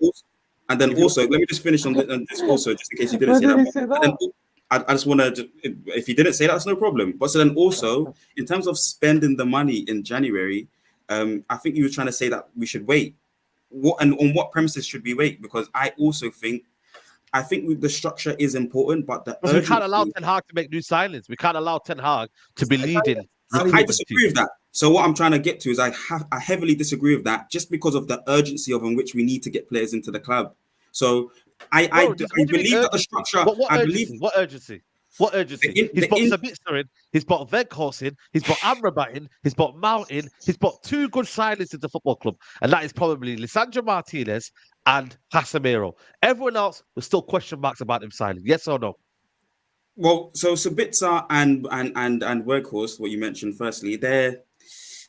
then also, let me just finish on this also, just in case you didn't say that. I just want to, if you didn't say that, that's no problem. But so then also, in terms of spending the money in January, I think you were trying to say that we should wait. And on what premises should we wait? Because I also think the structure is important, but we can't allow Ten Hag to make new signings. We can't allow Ten Hag to be leading. I disagree with that. So what I'm trying to get to is I heavily disagree with that, just because of the urgency of in which we need to get players into the club. So I believe that the structure. What urgency? What urgency? He's bought Sabitzer in, he's bought Veghorst in, he's bought Amrabat in, he's bought Mount in, he's bought 2 good signings into the football club, and that is probably Lisandro Martinez and Casemiro. Everyone else was still question marks about him signing. Yes or no? Well, so Sabitzer and Weghorst, what you mentioned firstly, they're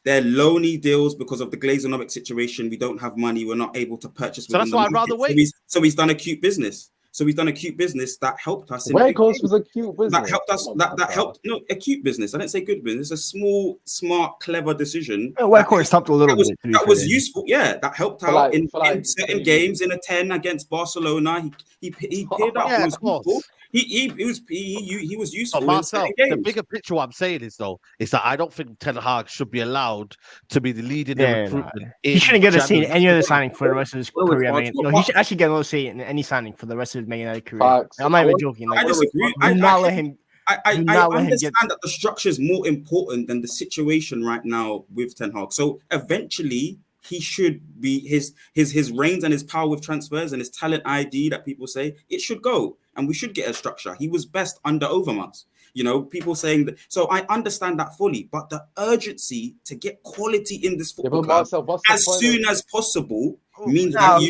loany deals because of the Glazonomic situation. We don't have money. We're not able to purchase. So that's why I'd rather wait. So he's done a cute business. that helped us. Weghorst was a cute business. That helped us. That helped. No, a cute business. I didn't say good business. A small, smart, clever decision. Weghorst helped a little bit. That was useful. Yeah, that helped out in certain games. In a 10 against Barcelona, he paired up. Yeah, of course. He was useful. Marcel, the bigger picture, what I'm saying is that I don't think Ten Hag should be allowed to be the lead in the recruitment. He shouldn't get a say in any other signing for the rest of his career. He should actually get no say in any signing for the rest of his Man United career. I'm not even joking. I disagree. I understand that the structure is more important than the situation right now with Ten Hag. So eventually, he should be his reins and his power with transfers and his talent ID that people say it should go, and we should get a structure. He was best under Overmars. People saying that. So I understand that fully, but the urgency to get quality in this football club as soon as possible means that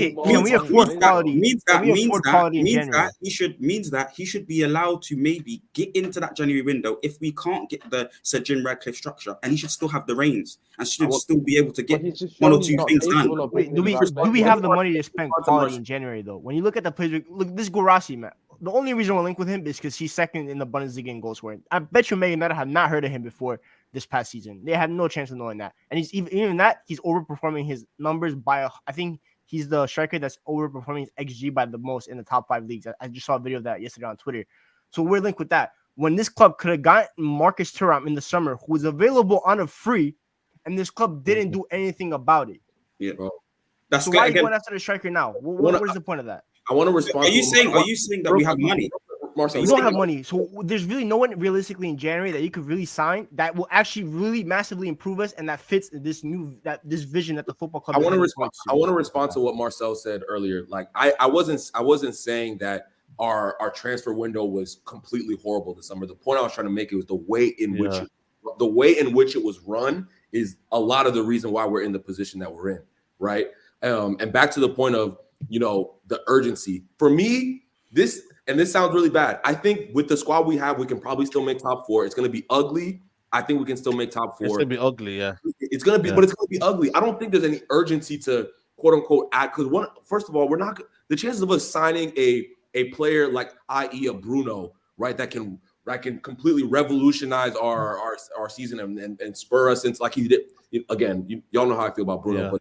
he should be allowed to maybe get into that January window if we can't get the Sir Jim Ratcliffe structure, and he should still have the reins and should still be able to get one or two things done. Do we have the money to spend quality in January though? When you look at the players, look this Guirassy, man. The only reason we're linked with him is because he's second in the Bundesliga in goal scoring. I bet you Man United have not heard of him before this past season. They had no chance of knowing that. And he's even that, he's overperforming his numbers by, I think he's the striker that's overperforming his XG by the most in the top 5 leagues. I just saw a video of that yesterday on Twitter. So we're linked with that. When this club could have gotten Marcus Thuram in the summer, who was available on a free, and this club didn't do anything about it. Yeah, bro. So why are you going after the striker now? What is the point of that? I want to respond. Are you saying that we have money? Marcel, we don't have money, so there's really no one realistically in January that you could really sign that will actually really massively improve us and that fits this vision that the football club. I want to respond to what Marcel said earlier. Like I wasn't saying that our transfer window was completely horrible this summer. The point I was trying to make was the way in which it was run is a lot of the reason why we're in the position that we're in, right? And back to the point of the urgency for me. This sounds really bad. I think with the squad we have, we can probably still make top 4. It's going to be ugly. I think we can still make top 4. It's going to be ugly, yeah. It's going to be, but it's going to be ugly. I don't think there's any urgency to quote unquote add because first of all, we're not the chances of us signing a player like i.e. a Bruno, right, that can completely revolutionize our season and spur us into like he did. Again, y'all know how I feel about Bruno, but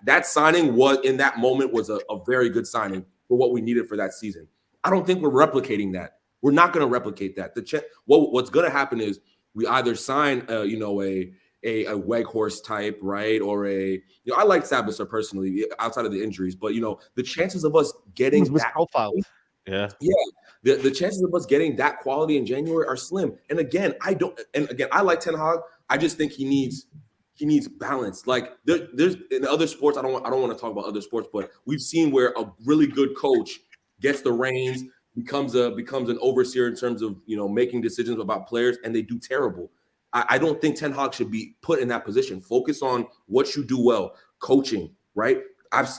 that signing was in that moment was a very good signing for what we needed for that season. I don't think we're replicating that. We're not going to replicate that. What's going to happen is we either sign, a Weghorst type, right, or I like Sabitzer personally outside of the injuries, but the chances of us getting that profiled, the chances of us getting that quality in January are slim. And again, I like Ten Hag. I just think he needs balance. Like there's in other sports, I don't want to talk about other sports, but we've seen where a really good coach gets the reins, becomes an overseer in terms of making decisions about players, and they do terrible. I don't think Ten Hag should be put in that position. Focus on what you do well, coaching, right?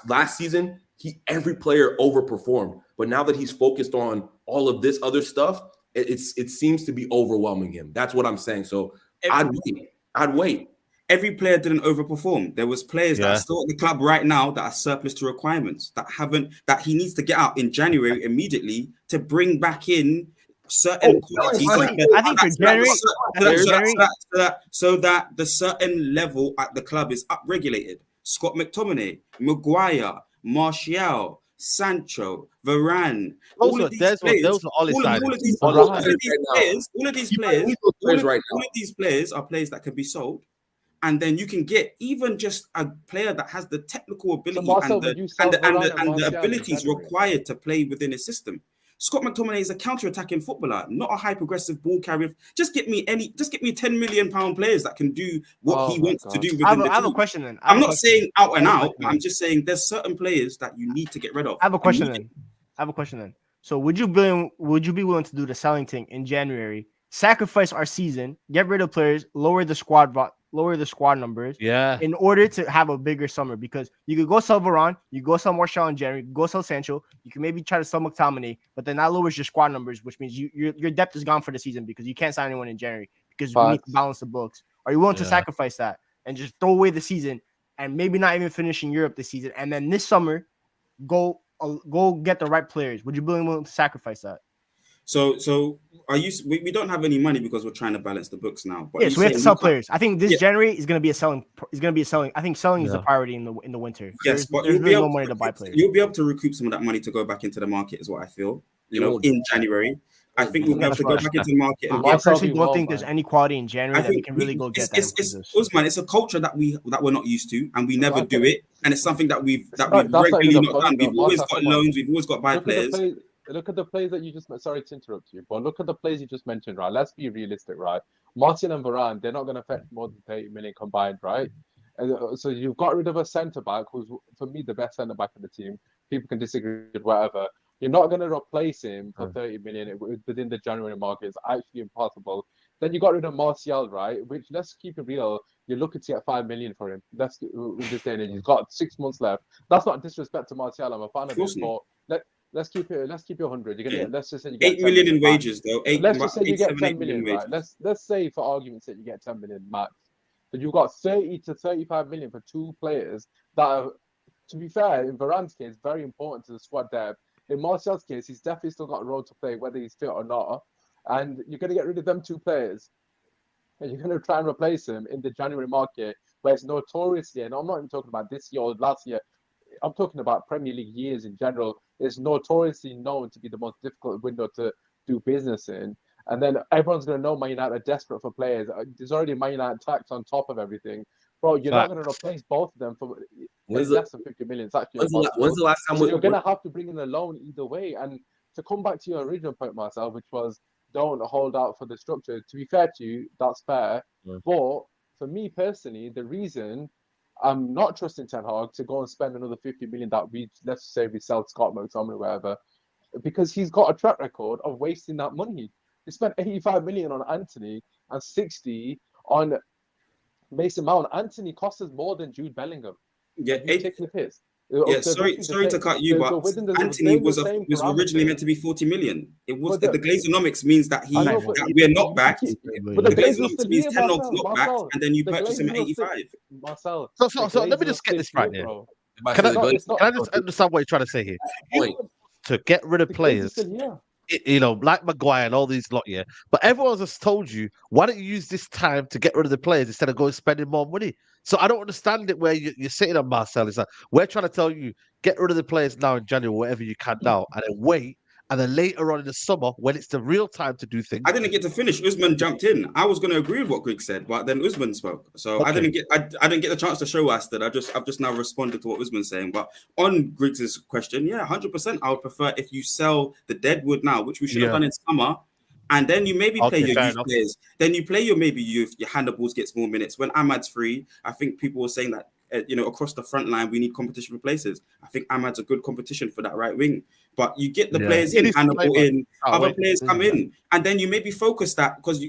Last season, every player overperformed, but now that he's focused on all of this other stuff, it seems to be overwhelming him. That's what I'm saying. So I'd wait. Every player didn't overperform. There was players that are still at the club right now that are surplus to requirements that he needs to get out in January immediately to bring back in certain qualities. I think for January, so that the certain level at the club is upregulated. Scott McTominay, Maguire, Martial, Sancho, Varane, all of these players are players that can be sold. And then you can get even just a player that has the technical ability and the abilities required to play within a system. Scott McTominay is a counter-attacking footballer, not a high-progressive ball carrier. Just get me 10 million pound players that can do what he wants to do within the team. I have a question then. I'm not saying out and out. I'm just saying there's certain players that you need to get rid of. I have a question then. So would you be willing to do the selling thing in January, sacrifice our season, get rid of players, lower the squad numbers, in order to have a bigger summer? Because you could go sell Varane, you go sell Martial in January, you go sell Sancho, you can maybe try to sell McTominay, but then that lowers your squad numbers, which means your depth is gone for the season because you can't sign anyone in January because we need to balance the books. Are you willing to sacrifice that and just throw away the season and maybe not even finish in Europe this season, and then this summer go get the right players? Would you be willing to sacrifice that? So we don't have any money because we're trying to balance the books now. But so we have to sell players. I think this January is going to be a selling. I think selling is the priority in the winter. Yes, but there's really no money to buy players. You'll be able to recoup some of that money to go back into the market, is what I feel. In January, I think we'll be able to go back into the market. I personally don't think there's any quality in January that we can really go get that. Usman, it's a culture that we're not used to, and we never do it. And it's something that we've regularly not done. We've always got loans. We've always got buy players. Look at the players that you just. Sorry to interrupt you, but look at the players you just mentioned, right? Let's be realistic, right? Martin and Varane, they're not going to affect more than 30 million combined, right? And so you've got rid of a centre back who's, for me, the best centre back in the team. People can disagree with whatever. You're not going to replace him for 30 million within the January market. It's actually impossible. Then you got rid of Martial, right? Which, let's keep it real, you're looking to get 5 million for him. That's in this day and age. He's got 6 months left. That's not disrespect to Martial. I'm a fan of him, but let's keep it 100. You're gonna let's just say you get 8 million in wages though. Let's just say you get 10 million, right? Let's say for argument's sake you get 10 million max. But you've got 30 to 35 million for two players that are, to be fair, in Varane's case, very important to the squad depth. In Martial's case, he's definitely still got a role to play, whether he's fit or not. And you're going to get rid of them two players. And you're going to try and replace them in the January market, where it's notoriously, and I'm not even talking about this year or last year, I'm talking about Premier League years in general. It's notoriously known to be the most difficult window to do business in. And then everyone's going to know Man United are desperate for players. There's already Man United tax on top of everything. Bro, you're not going to replace both of them for less than 50 million. It's actually when's the last time you're going to have to bring in a loan either way. And to come back to your original point, Marcel, which was don't hold out for the structure. To be fair to you, that's fair. Yeah. But for me personally, the reason I'm not trusting Ten Hag to go and spend another 50 million that let's say we sell Scott McTominay or whatever, because he's got a track record of wasting that money. He spent 85 million on Anthony and 60 on Mason Mount. Anthony cost us more than Jude Bellingham. Yeah, taking the piss. Yeah, sorry to cut you, but Anthony was originally meant to be 40 million. It was the Glazonomics means that we're not backed. But the Glazonomics means Ten Hag's not backed, and then you purchase him at 85. Marcel, so let me just get this right here. Can I just understand what you're trying to say here? To get rid of players, like Maguire and all these lot, yeah. But everyone has told you, why don't you use this time to get rid of the players instead of going spending more money? So I don't understand it where you're sitting on, Marcel. It's like, we're trying to tell you, get rid of the players now in January, whatever you can now, and then wait. And then later on in the summer, when it's the real time to do things. I didn't get to finish. Usman jumped in. I was going to agree with what Greg said, but then Usman spoke. So okay. I didn't get the chance to show what I said. I've just now responded to what Usman's saying. But on Griggs's question, yeah, 100%. I would prefer if you sell the deadwood now, which we should have done in summer. And then you maybe play your youth players. Then you play your youth. Your Handaballs gets more minutes. When Ahmad's free, I think people were saying that across the front line we need competition for places. I think Ahmad's a good competition for that right wing. But you get the players in, Hannibal in, other players come in, and then you maybe focus that because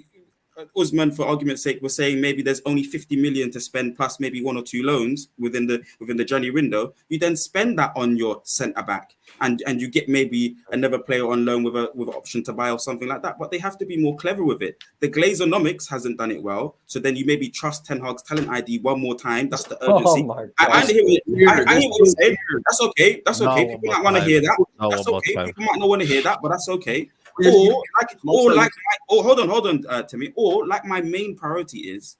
Usman, for argument's sake, was saying maybe there's only 50 million to spend plus maybe one or two loans within the January window. You then spend that on your centre back, and you get maybe another player on loan with an option to buy or something like that. But they have to be more clever with it. The Glazonomics hasn't done it well, so then you maybe trust Ten Hag's talent ID one more time. That's the urgency. I hear what you're saying. That's okay. That's okay. People might want to hear that. That's okay. People might not want to hear that, but that's okay. Hold on, Timmy. Or like my main priority is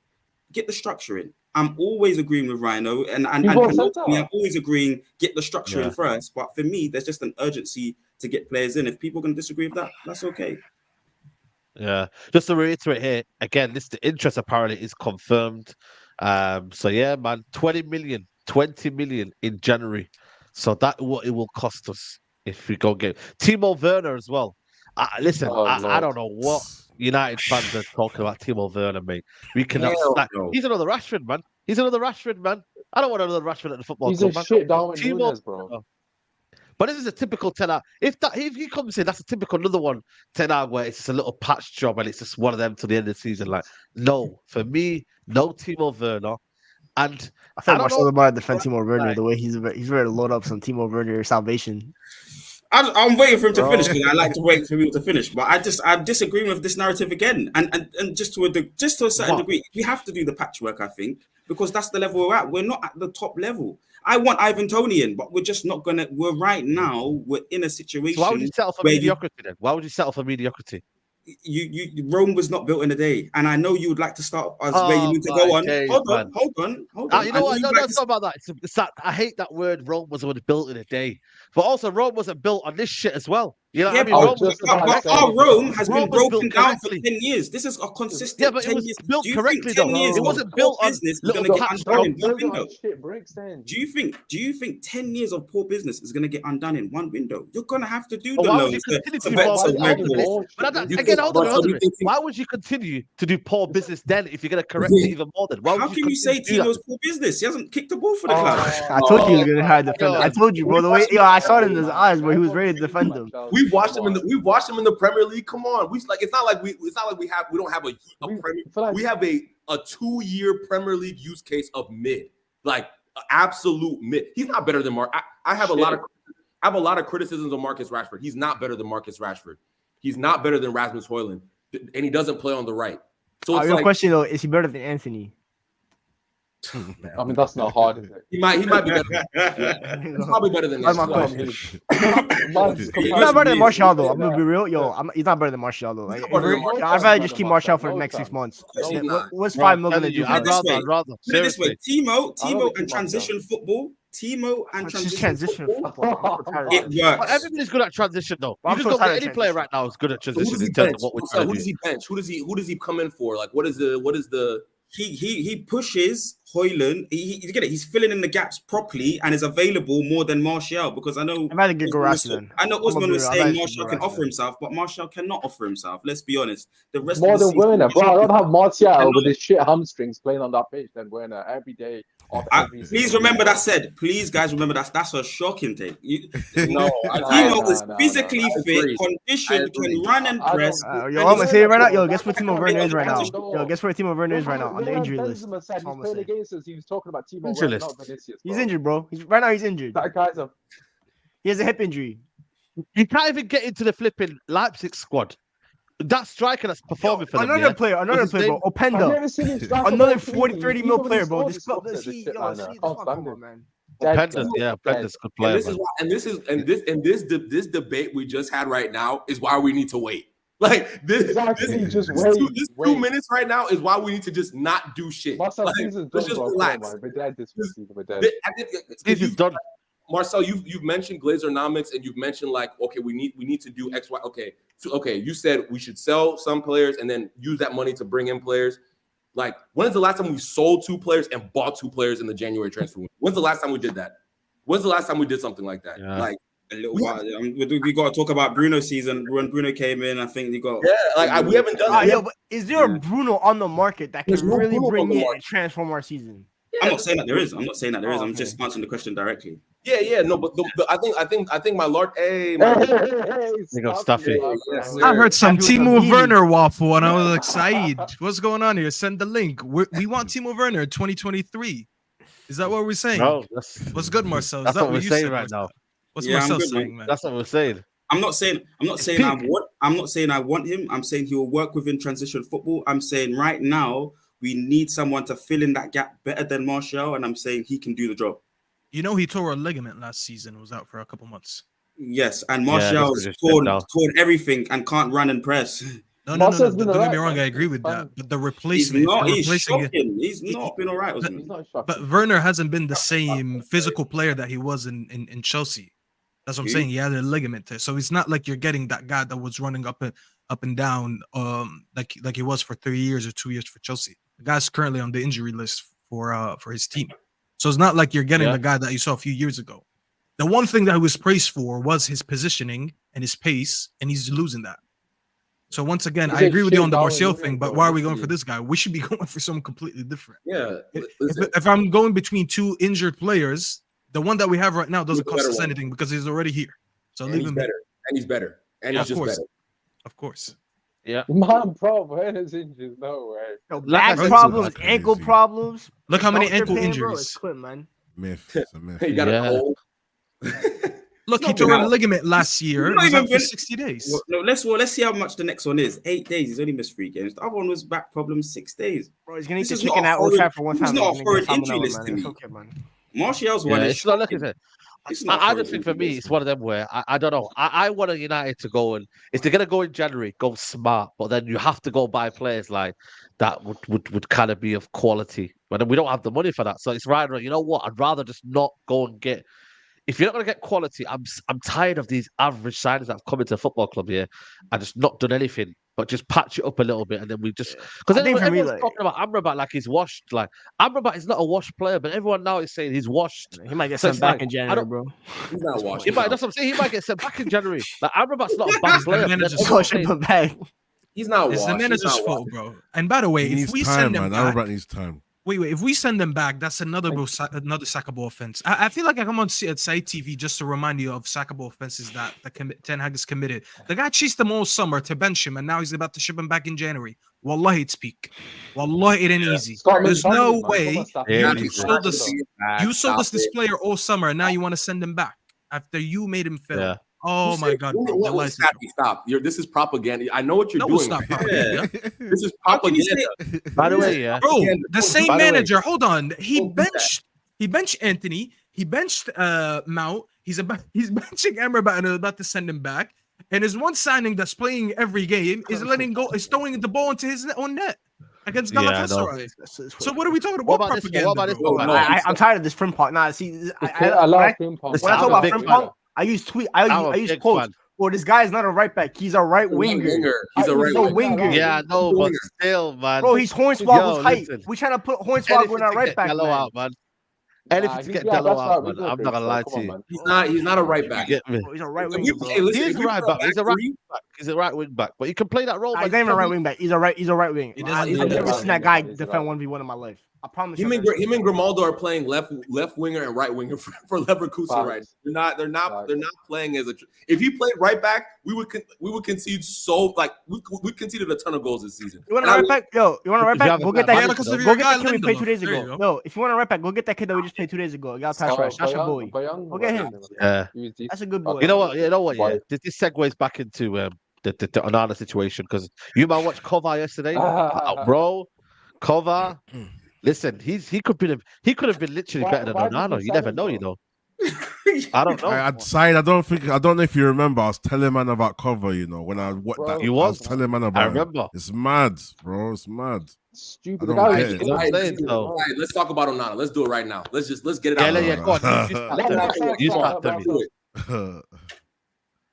get the structure in. I'm always agreeing with Rhino and I'm always agreeing get the structure in first. But for me, there's just an urgency to get players in. If people are going to disagree with that, that's okay. Yeah, just to reiterate here again, the interest apparently is confirmed. So yeah, man, 20 million in January. So that's what it will cost us if we go get Timo Werner as well. Listen, I don't know what United fans are talking about Timo Werner, mate. We cannot. He's another Rashford, man. I don't want another Rashford at the football club. He's a shit Darwin Núñez, bro. But this is a typical Ten Hag. If he comes in, that's a typical another one Ten Hag where it's just a little patch job and it's just one of them till the end of the season. Like, no, for me, no Timo Werner. And I think Marcelo might defend Timo Werner the way he's ready to load up some Timo Werner salvation. I'm waiting for him to finish because I like to wait for people to finish. But I'm disagreeing with this narrative again, and just to a certain degree, we have to do the patchwork. I think because that's the level we're at. We're not at the top level. I want Ivan Toney in, but we're just not gonna. We're in a situation. So why would you settle for mediocrity then? Why would you settle for mediocrity? Rome was not built in a day, and I know you would like to start us where you need to go on. Hold on. You know what? No, it's not about that. It's that I hate that word. Rome was built in a day, but also Rome wasn't built on this shit as well. You know what I mean? Rome has been broken down for 10 years. This is a consistent. Yeah, but it was built correctly though. It wasn't built on business. Is going to get undone in one window. Do you think 10 years of poor business is going to get undone in one window? You're going to have to do the loans. Again, hold on. Why would you continue to do poor business then if you're going to correct it even more? Then how can you say Tino's poor business? He hasn't kicked the ball for the club. I told you he was going to hide the defender. I told you, bro. The way I saw it in his eyes where he was ready to defend him. We watched him in the Premier League. Come on, it's not like we don't have we have a 2-year Premier League use case of mid, like absolute mid. He's not better than Mark. I have a lot of criticisms of Marcus Rashford. He's not better than Marcus Rashford. He's not better than Rasmus Højlund, and he doesn't play on the right. So your question though, is he better than Anthony? I mean, that's not hard, is it? He might be better. He's probably better than that. That's my question. He's not better than Martial, though. I'm gonna be real, he's not better than Martial, though. Like, I'd rather just keep Martial for the next 6 months. What's 5 million to do? I'd rather. Put it this way, Timo and transition football Timo and It's just transition transition football. it But works. everybody's good at transition, though. Well, You I'm just so don't tired get of any player transition. right now is good at So who transition does he in terms bench? of what we're Marcel, trying who to does do. he bench? Who does he come in for? Like, what is the? He pushes Højlund. You get it. He's filling in the gaps properly and is available more than Martial, because I know I'm about to get Guirassy then. Usman was saying Martial can offer himself, but Martial cannot offer himself. Let's be honest. The rest More of the than season, Werner, bro. I don't have Martial cannot. with his shit hamstrings playing on that pitch than Werner every day. Please remember that said. Please, guys, remember that's a shocking take. No, Timo is physically fit, agree. conditioned, can run and press. Yo, I'm gonna say it right now. Yo, guess where Timo Werner is right now? Yo, guess where Timo Werner is right now on the injury list. Benzema said he's playing against us. He was talking about Timo Injury Werner, list. not Vinicius. He's injured, bro. Right now he's injured. That guy's a He has a hip injury. He can't even get into the flipping Leipzig squad. That striker that's performing for them. Another player, bro. I've Openda. never seen him strike Another above 40, 30 mil player, bro. This Man. Penda's good player. And this debate we just had right now is why we need to wait. Like this 2 minutes right now is why we need to just not do shit. Like, let's just relax. This is done. Marcel, you've mentioned Glazernomics and you've mentioned like, okay, we need to do X, Y. Okay, so you said we should sell some players and then use that money to bring in players. Like, when is the last time we sold 2 players and bought 2 players in the January transfer window? When's the last time we did that? When's the last time we did something like that? Yeah. Like a little while. We got to talk about Bruno's season. When Bruno came in, I think we got. Yeah, like we haven't done. Yo, but is there a Bruno on the market that can really bring in and transform our season? Yeah, I'm not saying that there is. I'm just answering the question directly. Yeah, no, but I think my Lord, You go Stuffy. I heard some Timo Werner waffle and I was like, Saeed, what's going on here? Send the link. We want Timo Werner 2023. Is that what we're saying? No, what's good, Marcel? That's what we're saying right now. What's Marcel saying, man? That's what we're saying. I'm not saying I want him. I'm saying he will work within transition football. I'm saying right now we need someone to fill in that gap better than Martial, and I'm saying he can do the job. You know, he tore a ligament last season, was out for a couple months. Yes, and Martial's torn everything and can't run and press. No. Don't get me wrong, I agree with that. But the replacement, he's not been all right. But Werner hasn't been the same physical player that he was in Chelsea. That's what I'm saying. He had a ligament tear, so it's not like you're getting that guy that was running up and down, like he was for 3 years or 2 years for Chelsea. The guy's currently on the injury list for his team, so it's not like you're getting the guy that you saw a few years ago. The one thing that he was praised for was his positioning and his pace, and he's losing that. So once again, I agree with you on the Martial thing, but why are we going for this guy? We should be going for someone completely different. Yeah. If I'm going between 2 injured players, the one that we have right now doesn't cost us anything because he's already here. So leave him better. And he's better. And he's just better. Of course. Yeah. Man, bro, Werner's injured. No way. Back problems, ankle problems. Look how many ankle injuries. Myth. It's a myth. He got a cold. Look, he tore a ligament last year. He's out for 60 days. No, let's see how much the next one is. 8 days. He's only missed 3 games. The other one was back problems 6 days. Bro, he's gonna need to chicken out Old Trafford one time. It's not a horrid injury list to me. Martial's one. It's not like I just think for me, it's one of them where I don't know. I want a United to go, and if they're gonna go in January, go smart. But then you have to go buy players like that would kind of be of quality. But we don't have the money for that, so it's right. You know what? I'd rather just not go and get. If you're not going to get quality, I'm tired of these average signings that have come into a football club here and just not done anything, but just patch it up a little bit, and then we just because everyone's talking about Amrabat like he's washed. Like Amrabat is not a washed player, but everyone now is saying he's washed. He might get sent back in January, bro. He's not washed. That's what I'm saying. He might get sent back in January. Like Amrabat's not a bad player. He's not washed. It's the manager's fault, bro. And by the way, if we send him back, Amrabat needs time. Wait, if we send them back, that's another sackable offense. I feel like I come on at Side TV just to remind you of sackable offenses that Ten Hag has committed. The guy chased them all summer to bench him, and now he's about to ship him back in January. Wallahi, it's peak. Wallahi, it ain't easy. There's no way you sold us this player all summer, and now you want to send him back after you made him fail. Yeah. Oh my God! Stop! This is propaganda. I know what you're doing. Stop propaganda. This is propaganda. By the way, bro, the same manager. Hold on, he benched Anthony. He benched Mount. He's benching Amrabat and about to send him back. And his one signing that's playing every game is throwing the ball into his own net. against Yeah, I know. Galatasaray. So what are we talking about? What about this one? Propaganda, What about this bro? one, No, man? I'm tired of this Frimpong. Nah, see, I love Frimpong. Listen, when I I'm talk a about big Frimpong, fan. I use tweet. I'm I a use big quotes. fan. Well, this guy is not a right back. He's a right winger. He's a right He's a winger. winger. Yeah, I know, but winger. still, man. Bro, he's Yo, Hornswoggle's height. listen. We trying to put Hornswoggle Anything in our to right get back, Gallo man. out, man. Anything to get Gallo out, man. I'm not gonna lie to you. He's not a right You back. get me? Bro, he's a right If winger, you- bro. hey, listen, He is if a you right put a back. He's a right three- back. He's a right wing back, but he can play that role. Nah, man. he's not even a right wing back. He's a right wing. He I've doesn't do never that. seen that guy defend 1v1 in my life. I promise Him you. and Grimaldo are playing left winger and right winger for Leverkusen right now. They're not playing as a. If he played right back, we would concede we conceded a ton of goals this season. You want a right back? Yo, you want a right If you back? have a Go get bad that. manager, because of Go your get guy that kid we played 2 days Lindelof. There you ago. go. No, if you want a right back, go get that kid that we just played 2 days ago. Y'all pass right. That's your boy. Go get him. Yeah. That's a good boy. You know what? Yeah. This segues back into the Onana situation because you might watch Kovar yesterday, bro. Kovar, listen, he could have been literally better than Onana. You never know, you know. I don't know. I'd side. I don't know if you remember. I was telling man about cover. You know when I You I was was? telling man I about. remember. It. It's mad, bro. It's mad. Stupid. I The don't guy get was it. You know what I'm saying? stupid. So, Let's talk about Onana. Let's do it right now. Let's get it out. yeah, go on. You start, Let Temi. me You start, start, let me Temi. start.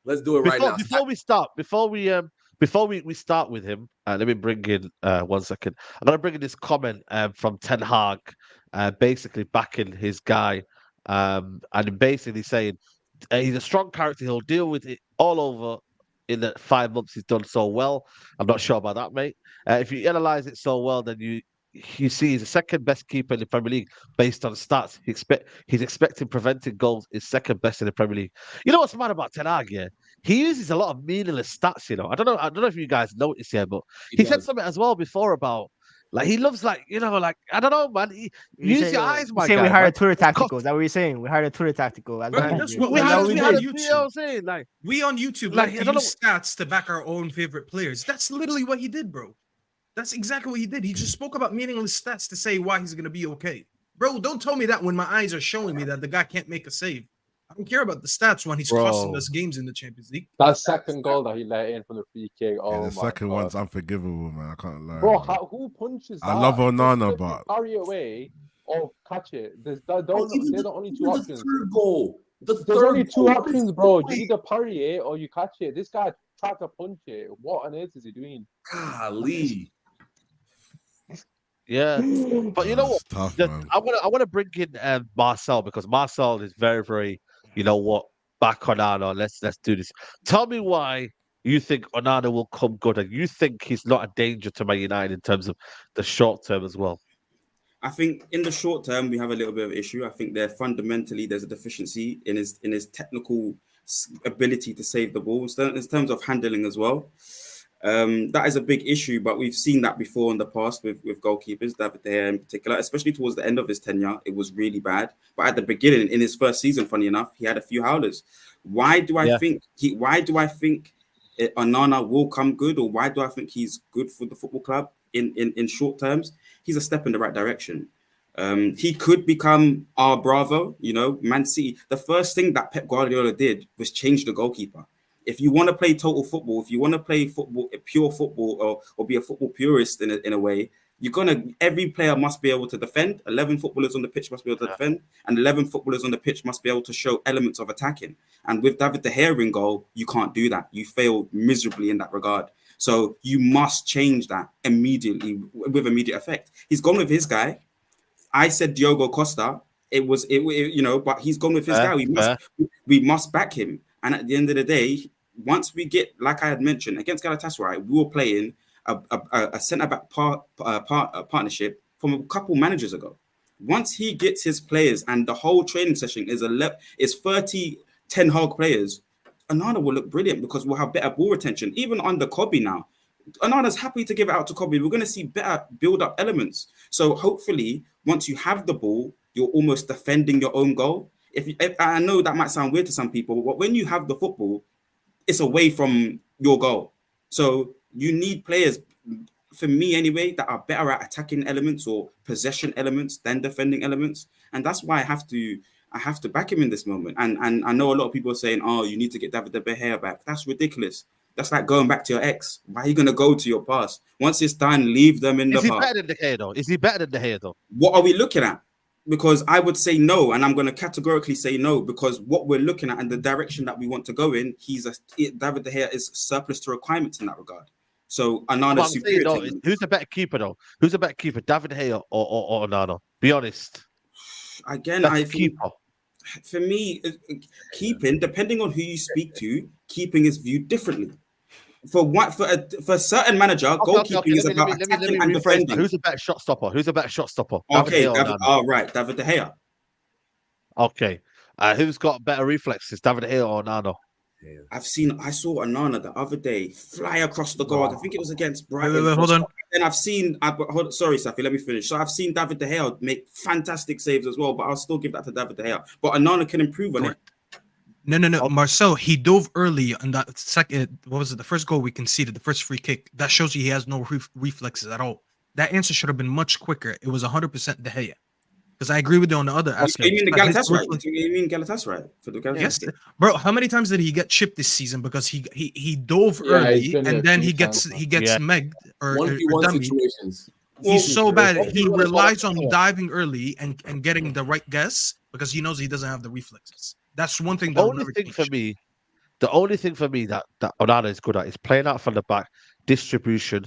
Let's do it right now. Before we start with him, let me bring in 1 second. I'm gonna bring in this comment from Ten Hag, basically backing his guy, and basically saying he's a strong character. He'll deal with it all over. In the 5 months, he's done so well. I'm not sure about that, mate. If you analyze it so well, then you see he's the second best keeper in the Premier League based on stats. He's expecting prevented goals is second best in the Premier League. You know what's mad about Ten Hag? Yeah, he uses a lot of meaningless stats. You know, I don't know if you guys noticed here, but he said something as well before about like he loves like I don't know, man. Use your eyes, my guy. We hired man. a Twitter tactical. Is that what you're saying? We hired a Twitter tactical. Bro, that's what We had we a- on you know YouTube. what I'm saying? Like, We on YouTube Like, like I to don't use stats to back our own favorite players. That's literally what he did, bro. That's exactly what he did. He just spoke about meaningless stats to say why he's gonna be okay. Bro, don't tell me that when my eyes are showing me that the guy can't make a save. I don't care about the stats when he's costing Bro. us games in the Champions League. That second goal that he let in from the free kick. Oh, Yeah, the my second God. one's unforgivable, man. I can't lie. Bro, man. who punches that? I love Onana, If you but carry it away or catch it. They're Bro, the only two options. Third goal. There's only two options, bro. You either parry it or you catch it. This guy tried to punch it. What on earth is he doing? Golly. yeah. But you know what? It's tough, The- man. I want to bring in Marcel because Marcel is very, very, back on Onana. Let's do this. Tell me why you think Onana will come good, and you think he's not a danger to Man United in terms of the short term as well. I think in the short term we have a little bit of issue. I think there's a deficiency in his technical ability to save the ball in terms of handling as well. That is a big issue, but we've seen that before in the past with goalkeepers, David De Gea in particular, especially towards the end of his tenure. It was really bad. But at the beginning, in his first season, funny enough, he had a few howlers. Why do I think Onana will come good, or why do I think he's good for the football club in short terms? He's a step in the right direction. He could become our Bravo, Man City. The first thing that Pep Guardiola did was change the goalkeeper. If you want to play total football, if you want to play football, pure football, or be a football purist in a way, every player must be able to defend. 11 footballers on the pitch must be able to defend, and 11 footballers on the pitch must be able to show elements of attacking. And with David De Gea in goal, you can't do that. You fail miserably in that regard. So you must change that immediately with immediate effect. He's gone with his guy. I said Diogo Costa. But he's gone with his guy. We must back him. And at the end of the day, once we get, like I had mentioned, against Galatasaray, we were playing a centre-back partnership from a couple managers ago. Once he gets his players and the whole training session is 30 Ten Hag players, Onana will look brilliant because we'll have better ball retention. Even under Kobe now, Onana's happy to give it out to Kobe. We're going to see better build-up elements. So hopefully, once you have the ball, you're almost defending your own goal. If I know that might sound weird to some people, but when you have the football, it's away from your goal. So you need players, for me anyway, that are better at attacking elements or possession elements than defending elements. And that's why I have to back him in this moment. And I know a lot of people are saying, oh, you need to get David De Gea back. That's ridiculous. That's like going back to your ex. Why are you going to go to your past? Once it's done, leave them in the past. Is he better than De Gea, though? Is he better than De Gea, though? What are we looking at? Because I would say no, and I'm going to categorically say no, because what we're looking at and the direction that we want to go in, David De Gea is surplus to requirements in that regard. So Onana's superior. Who's the better keeper, though? Who's the better keeper, David De Gea or Onana? Be honest. Again, I think for me, keeping, depending on who you speak to, keeping is viewed differently. For a certain manager, goalkeeping is about attacking and defending. Who's a better shot stopper? David David De Gea. Okay. Who's got better reflexes, David De Gea or Onana? I saw Onana the other day fly across the goal. I think it was against Brighton. Wait, hold on. And sorry, Safi, let me finish. So I've seen David De Gea make fantastic saves as well, but I'll still give that to David De Gea. But Onana can improve on it. No. Marcel, he dove early on that second. What was it? The first goal we conceded, the first free kick. That shows you he has no reflexes at all. That answer should have been much quicker. It was 100% De Gea. Because I agree with you on the other aspect. You mean the Galatasaray? You mean Galatasaray for the Galatasaray? Yes, bro. How many times did he get chipped this season because he dove early and then he gets megged or situations. He's so bad. He relies on diving early and getting the right guess because he knows he doesn't have the reflexes. That's one thing. The only thing for me that Onana is good at is playing out from the back, distribution,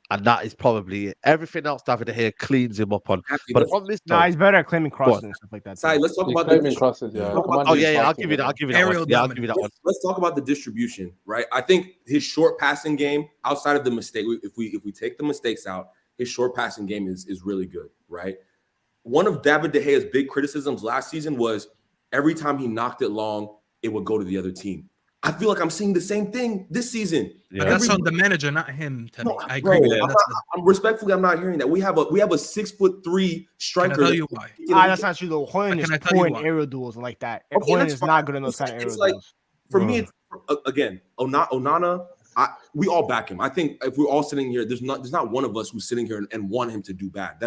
and that is probably it. Everything else David De Gea cleans him up on. But the problem is, he's better at claiming crosses and stuff like that. Let's talk about claiming crosses. Yeah. I'll give you that. I'll give you that one. Let's talk about the distribution, right? I think his short passing game, outside of the mistake, if we take the mistakes out, his short passing game is really good, right? One of David De Gea's big criticisms last season was every time he knocked it long, it would go to the other team. I feel like I'm seeing the same thing this season. Yeah. That's on the manager, not him. I agree with that. I'm not hearing that. We have a 6'3" striker. Can I tell you why? That's not true though. Hoyland is poor in aerial duels like that. Okay, Hoyland is not good in those kind of aerial duels. For me, it's, again, Onana. We all back him. I think if we're all sitting here, there's not one of us who's sitting here and want him to do bad.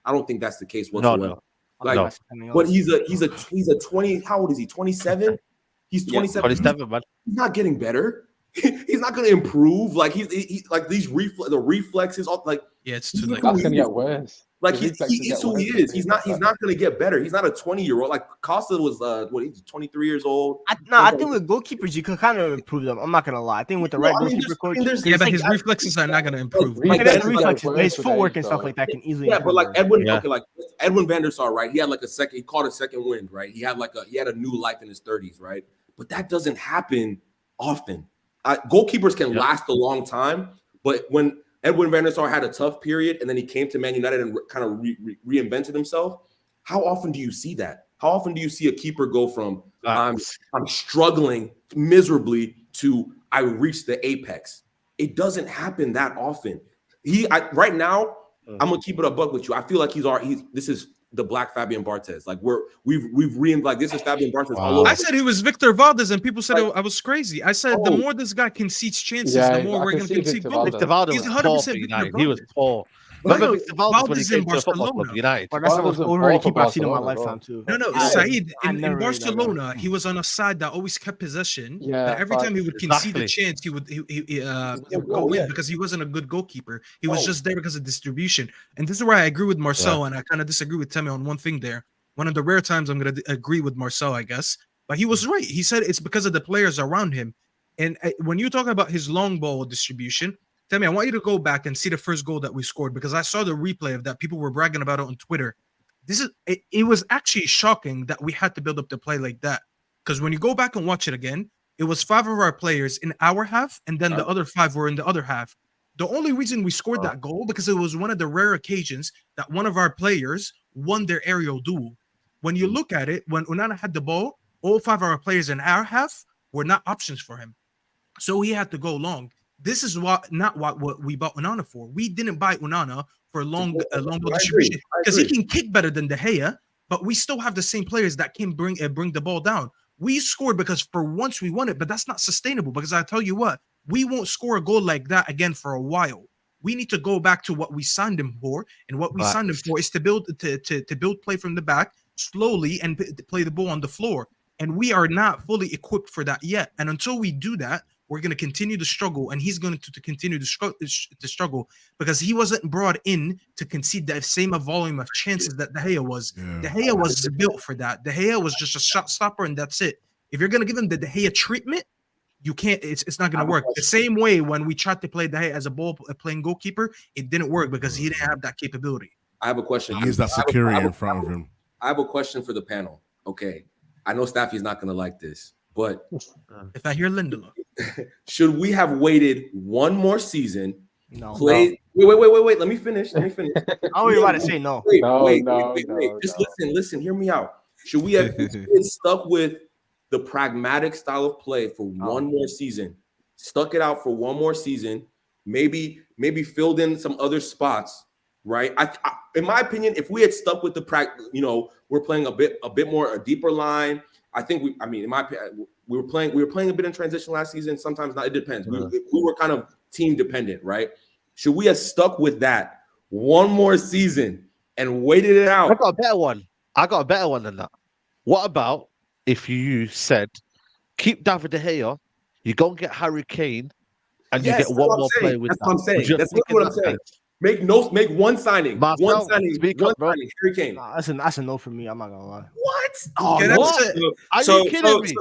I don't think that's the case whatsoever. But he's a 20. How old is he? 27. He's 27. 27, man. He's not getting better. He's not going to improve. Like he's like these reflexes. It's too late. That's going to get worse. Like he is who he is. He's not going to get better. He's not a 20-year-old. Like Costa was he's 23 years old. I think with goalkeepers you can kind of improve them. I'm not going to lie. I think with the right goalkeeper coach, but his reflexes are not going to improve. His footwork and stuff like that can easily. Yeah, but like Edwin van der Sar, right? He had like he caught a second wind, right? He had a new life in his 30s, right? But that doesn't happen often. Goalkeepers can last a long time, but when Edwin van der Sar had a tough period and then he came to Man United and kind of reinvented himself, how often do you see that? How often do you see a keeper go from I'm struggling miserably to I reached the apex? It doesn't happen that often. Right now, I'm gonna keep it a buck with you. I feel like this is the Black Fabian Barthez. Like we've like this is Fabian Barthez. Wow. I said he was Victor Valdez, and people said I was crazy. I said the more this guy concedes chances, the more we're going to concede goals. Victor Valdez was 100%. He was poor. Remember Victor Valdez when he came to Football Club United? That's the most overrated keeper I've seen in my lifetime too. No, Saeed, in Barcelona, he was on a side that always kept possession. Yeah, every time he would concede a chance, he would go in because he wasn't a good goalkeeper. He was just there because of distribution. And this is where I agree with Marcel, and I kind of disagree with Temi on one thing there. One of the rare times I'm going to agree with Marcel, I guess. But he was right. He said it's because of the players around him. And when you talk about his long ball distribution, Temi, I want you to go back and see the first goal that we scored because I saw the replay of that. People were bragging about it on Twitter. It was actually shocking that we had to build up the play like that. Because when you go back and watch it again, it was 5 of our players in our half, and then the other 5 were in the other half. The only reason we scored that goal because it was one of the rare occasions that one of our players won their aerial duel. When you look at it, when Onana had the ball, all 5 of our players in our half were not options for him. So he had to go long. This is not what we bought Onana for. We didn't buy Onana for a long ball distribution because he can kick better than De Gea, but we still have the same players that can bring the ball down. We scored because for once we won it, but that's not sustainable because I tell you what, we won't score a goal like that again for a while. We need to go back to what we signed him for, and what we signed him for is to build play from the back slowly and play the ball on the floor. And we are not fully equipped for that yet. And until we do that, we're going to continue to struggle, and he's going to continue to struggle because he wasn't brought in to concede that same volume of chances that De Gea was. De Gea was built for that. De Gea was just a shot stopper, and that's it. If you're going to give him the De Gea treatment, you can't. It's not going to work. The same way when we tried to play De Gea as a playing goalkeeper, it didn't work because he didn't have that capability. I have a question. He needs that security in front of him. I have a question for the panel. Okay, I know Staffy's not going to like this, but if I hear Lindelof, should we have waited one more season? No. Wait. Let me finish. I was about to say no. Wait. Just listen. Hear me out. Should we have been stuck with the pragmatic style of play for one more season? Stuck it out for one more season. Maybe filled in some other spots. Right. I, in my opinion, if we had stuck with the we're playing a bit more a deeper line. I think in my opinion, we were playing a bit in transition last season. Sometimes not. It depends. We were kind of team dependent, right? Should we have stuck with that one more season and waited it out? I got a better one than that. What about if you said keep David De Gea, you go and get Harry Kane, and you get one more player with that? That's what I'm saying. That's what I'm saying. Make one signing. Marcel, Harry Kane. That's a no for me. I'm not gonna lie. What? What? Are you kidding me?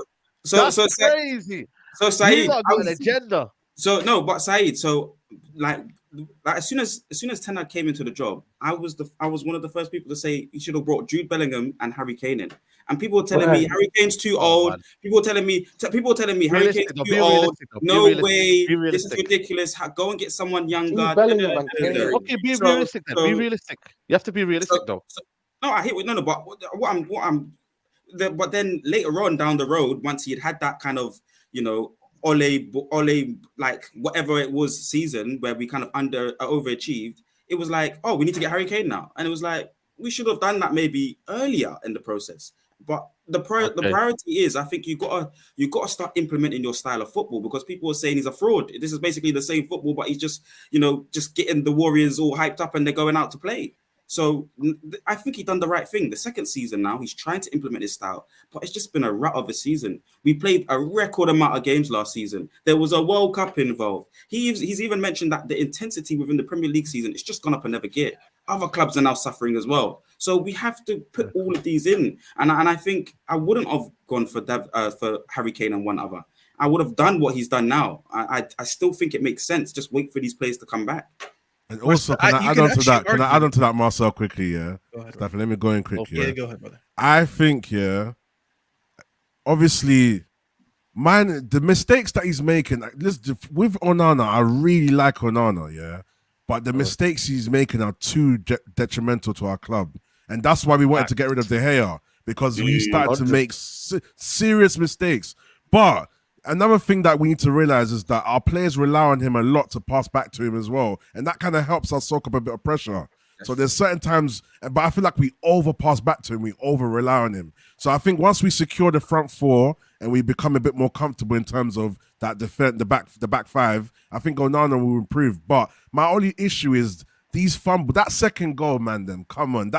That's crazy. So Saeed, you got an agenda. So no, but Saeed, so like as soon as Ten Hag came into the job, I was one of the first people to say he should have brought Jude Bellingham and Harry Kane in. And people were telling me Harry Kane's too old. People were telling me Harry Kane's too old. No way. This is ridiculous. Go and get someone younger. Okay, be realistic then. Be realistic. You have to be realistic though. No, I hate it. No, but but then later on down the road, once he had that kind of, Ole, like whatever it was season where we kind of overachieved, it was like, oh, we need to get Harry Kane now. And it was like, we should have done that maybe earlier in the process. But the priority is, I think you gotta start implementing your style of football, because people are saying he's a fraud. This is basically the same football, but he's just getting the Warriors all hyped up and they're going out to play. So I think he's done the right thing. The second season now, he's trying to implement his style, but it's just been a rut of a season. We played a record amount of games last season. There was a World Cup involved. He's even mentioned that the intensity within the Premier League season, it's just gone up another gear. Other clubs are now suffering as well. So we have to put all of these in. And I think I wouldn't have gone for Harry Kane and one other. I would have done what he's done now. I still think it makes sense. Just wait for these players to come back. And also, can I add on to that, Marcel, quickly? Yeah, Stephen, let me go in quick. Yeah, go ahead, brother. I think, obviously, the mistakes that he's making, with Onana, I really like Onana, but the mistakes he's making are too detrimental to our club, and that's why we wanted to get rid of De Gea, because we started to make serious mistakes. But another thing that we need to realize is that our players rely on him a lot to pass back to him as well. And that kind of helps us soak up a bit of pressure. So there's certain times, but I feel like we overpass back to him. We over rely on him. So I think once we secure the front four and we become a bit more comfortable in terms of that defense, the back five, I think Onana will improve. But my only issue is these fumbles, that second goal, man, them, come on.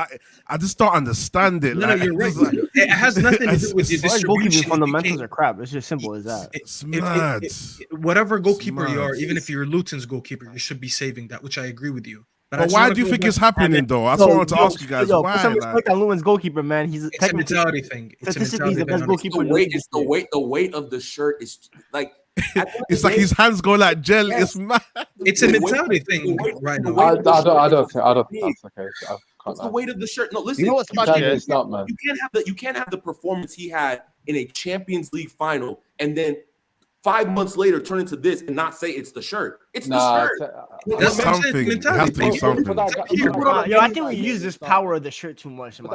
I just don't understand it. No, you're right. It has nothing to do with your distribution. Goalkeeping fundamentals are crap. It's just simple as that. It's mad. Whatever goalkeeper you are, even if you're Luton's goalkeeper, you should be saving that, which I agree with you. But why do you think it's happening, though? That's what I want to ask you guys. Why? Put some respect on Luton's goalkeeper, man. He's it's a mentality thing. Statistically, the best goalkeeper. The weight of the shirt is like. It's like his hands go like jelly. Yes. It's mad. It's a mentality thing right now. I don't think that's okay. What's the weight of the shirt? No, listen. You know what's funny? You can't have the performance he had in a Champions League final, and then 5 months later turn into this and not say it's the shirt. It's the shirt. That's something. It has to be something. I think we use this power of the shirt too much. It's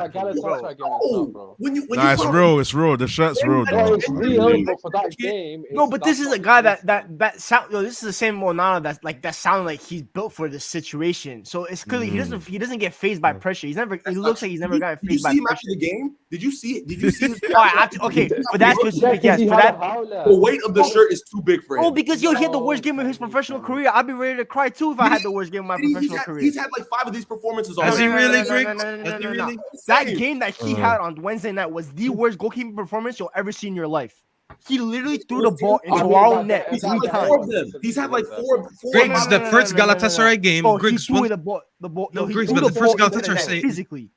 real. It's real. The shirt's real, though. It's real, but for that game. No, but this is a guy that sound. This is the same Onana that sounded like he's built for this situation. So it's clearly he doesn't get fazed by pressure. He looks like he's never gotten fazed by pressure. Did you see him after the game? Did you see it? Did you see? Okay, for that specific, yes. For that, the weight of the shirt is too big for him. Oh, because he had the worst game of his professional career. I'd be ready to cry too if I had the worst game of my professional career. He's had like 5 of these performances already. Has he really, Greg? That game that he had on Wednesday night was the worst goalkeeping performance you'll ever see in your life. He literally threw the ball into I mean, our own that- net. that- He's that- had like that- four of them. He's had like four. Griggs, the first No. Galatasaray game, Bro, Griggs, he threw one- the ball. No, He Griggs, threw but the first ball into Galatasaray net say- physically.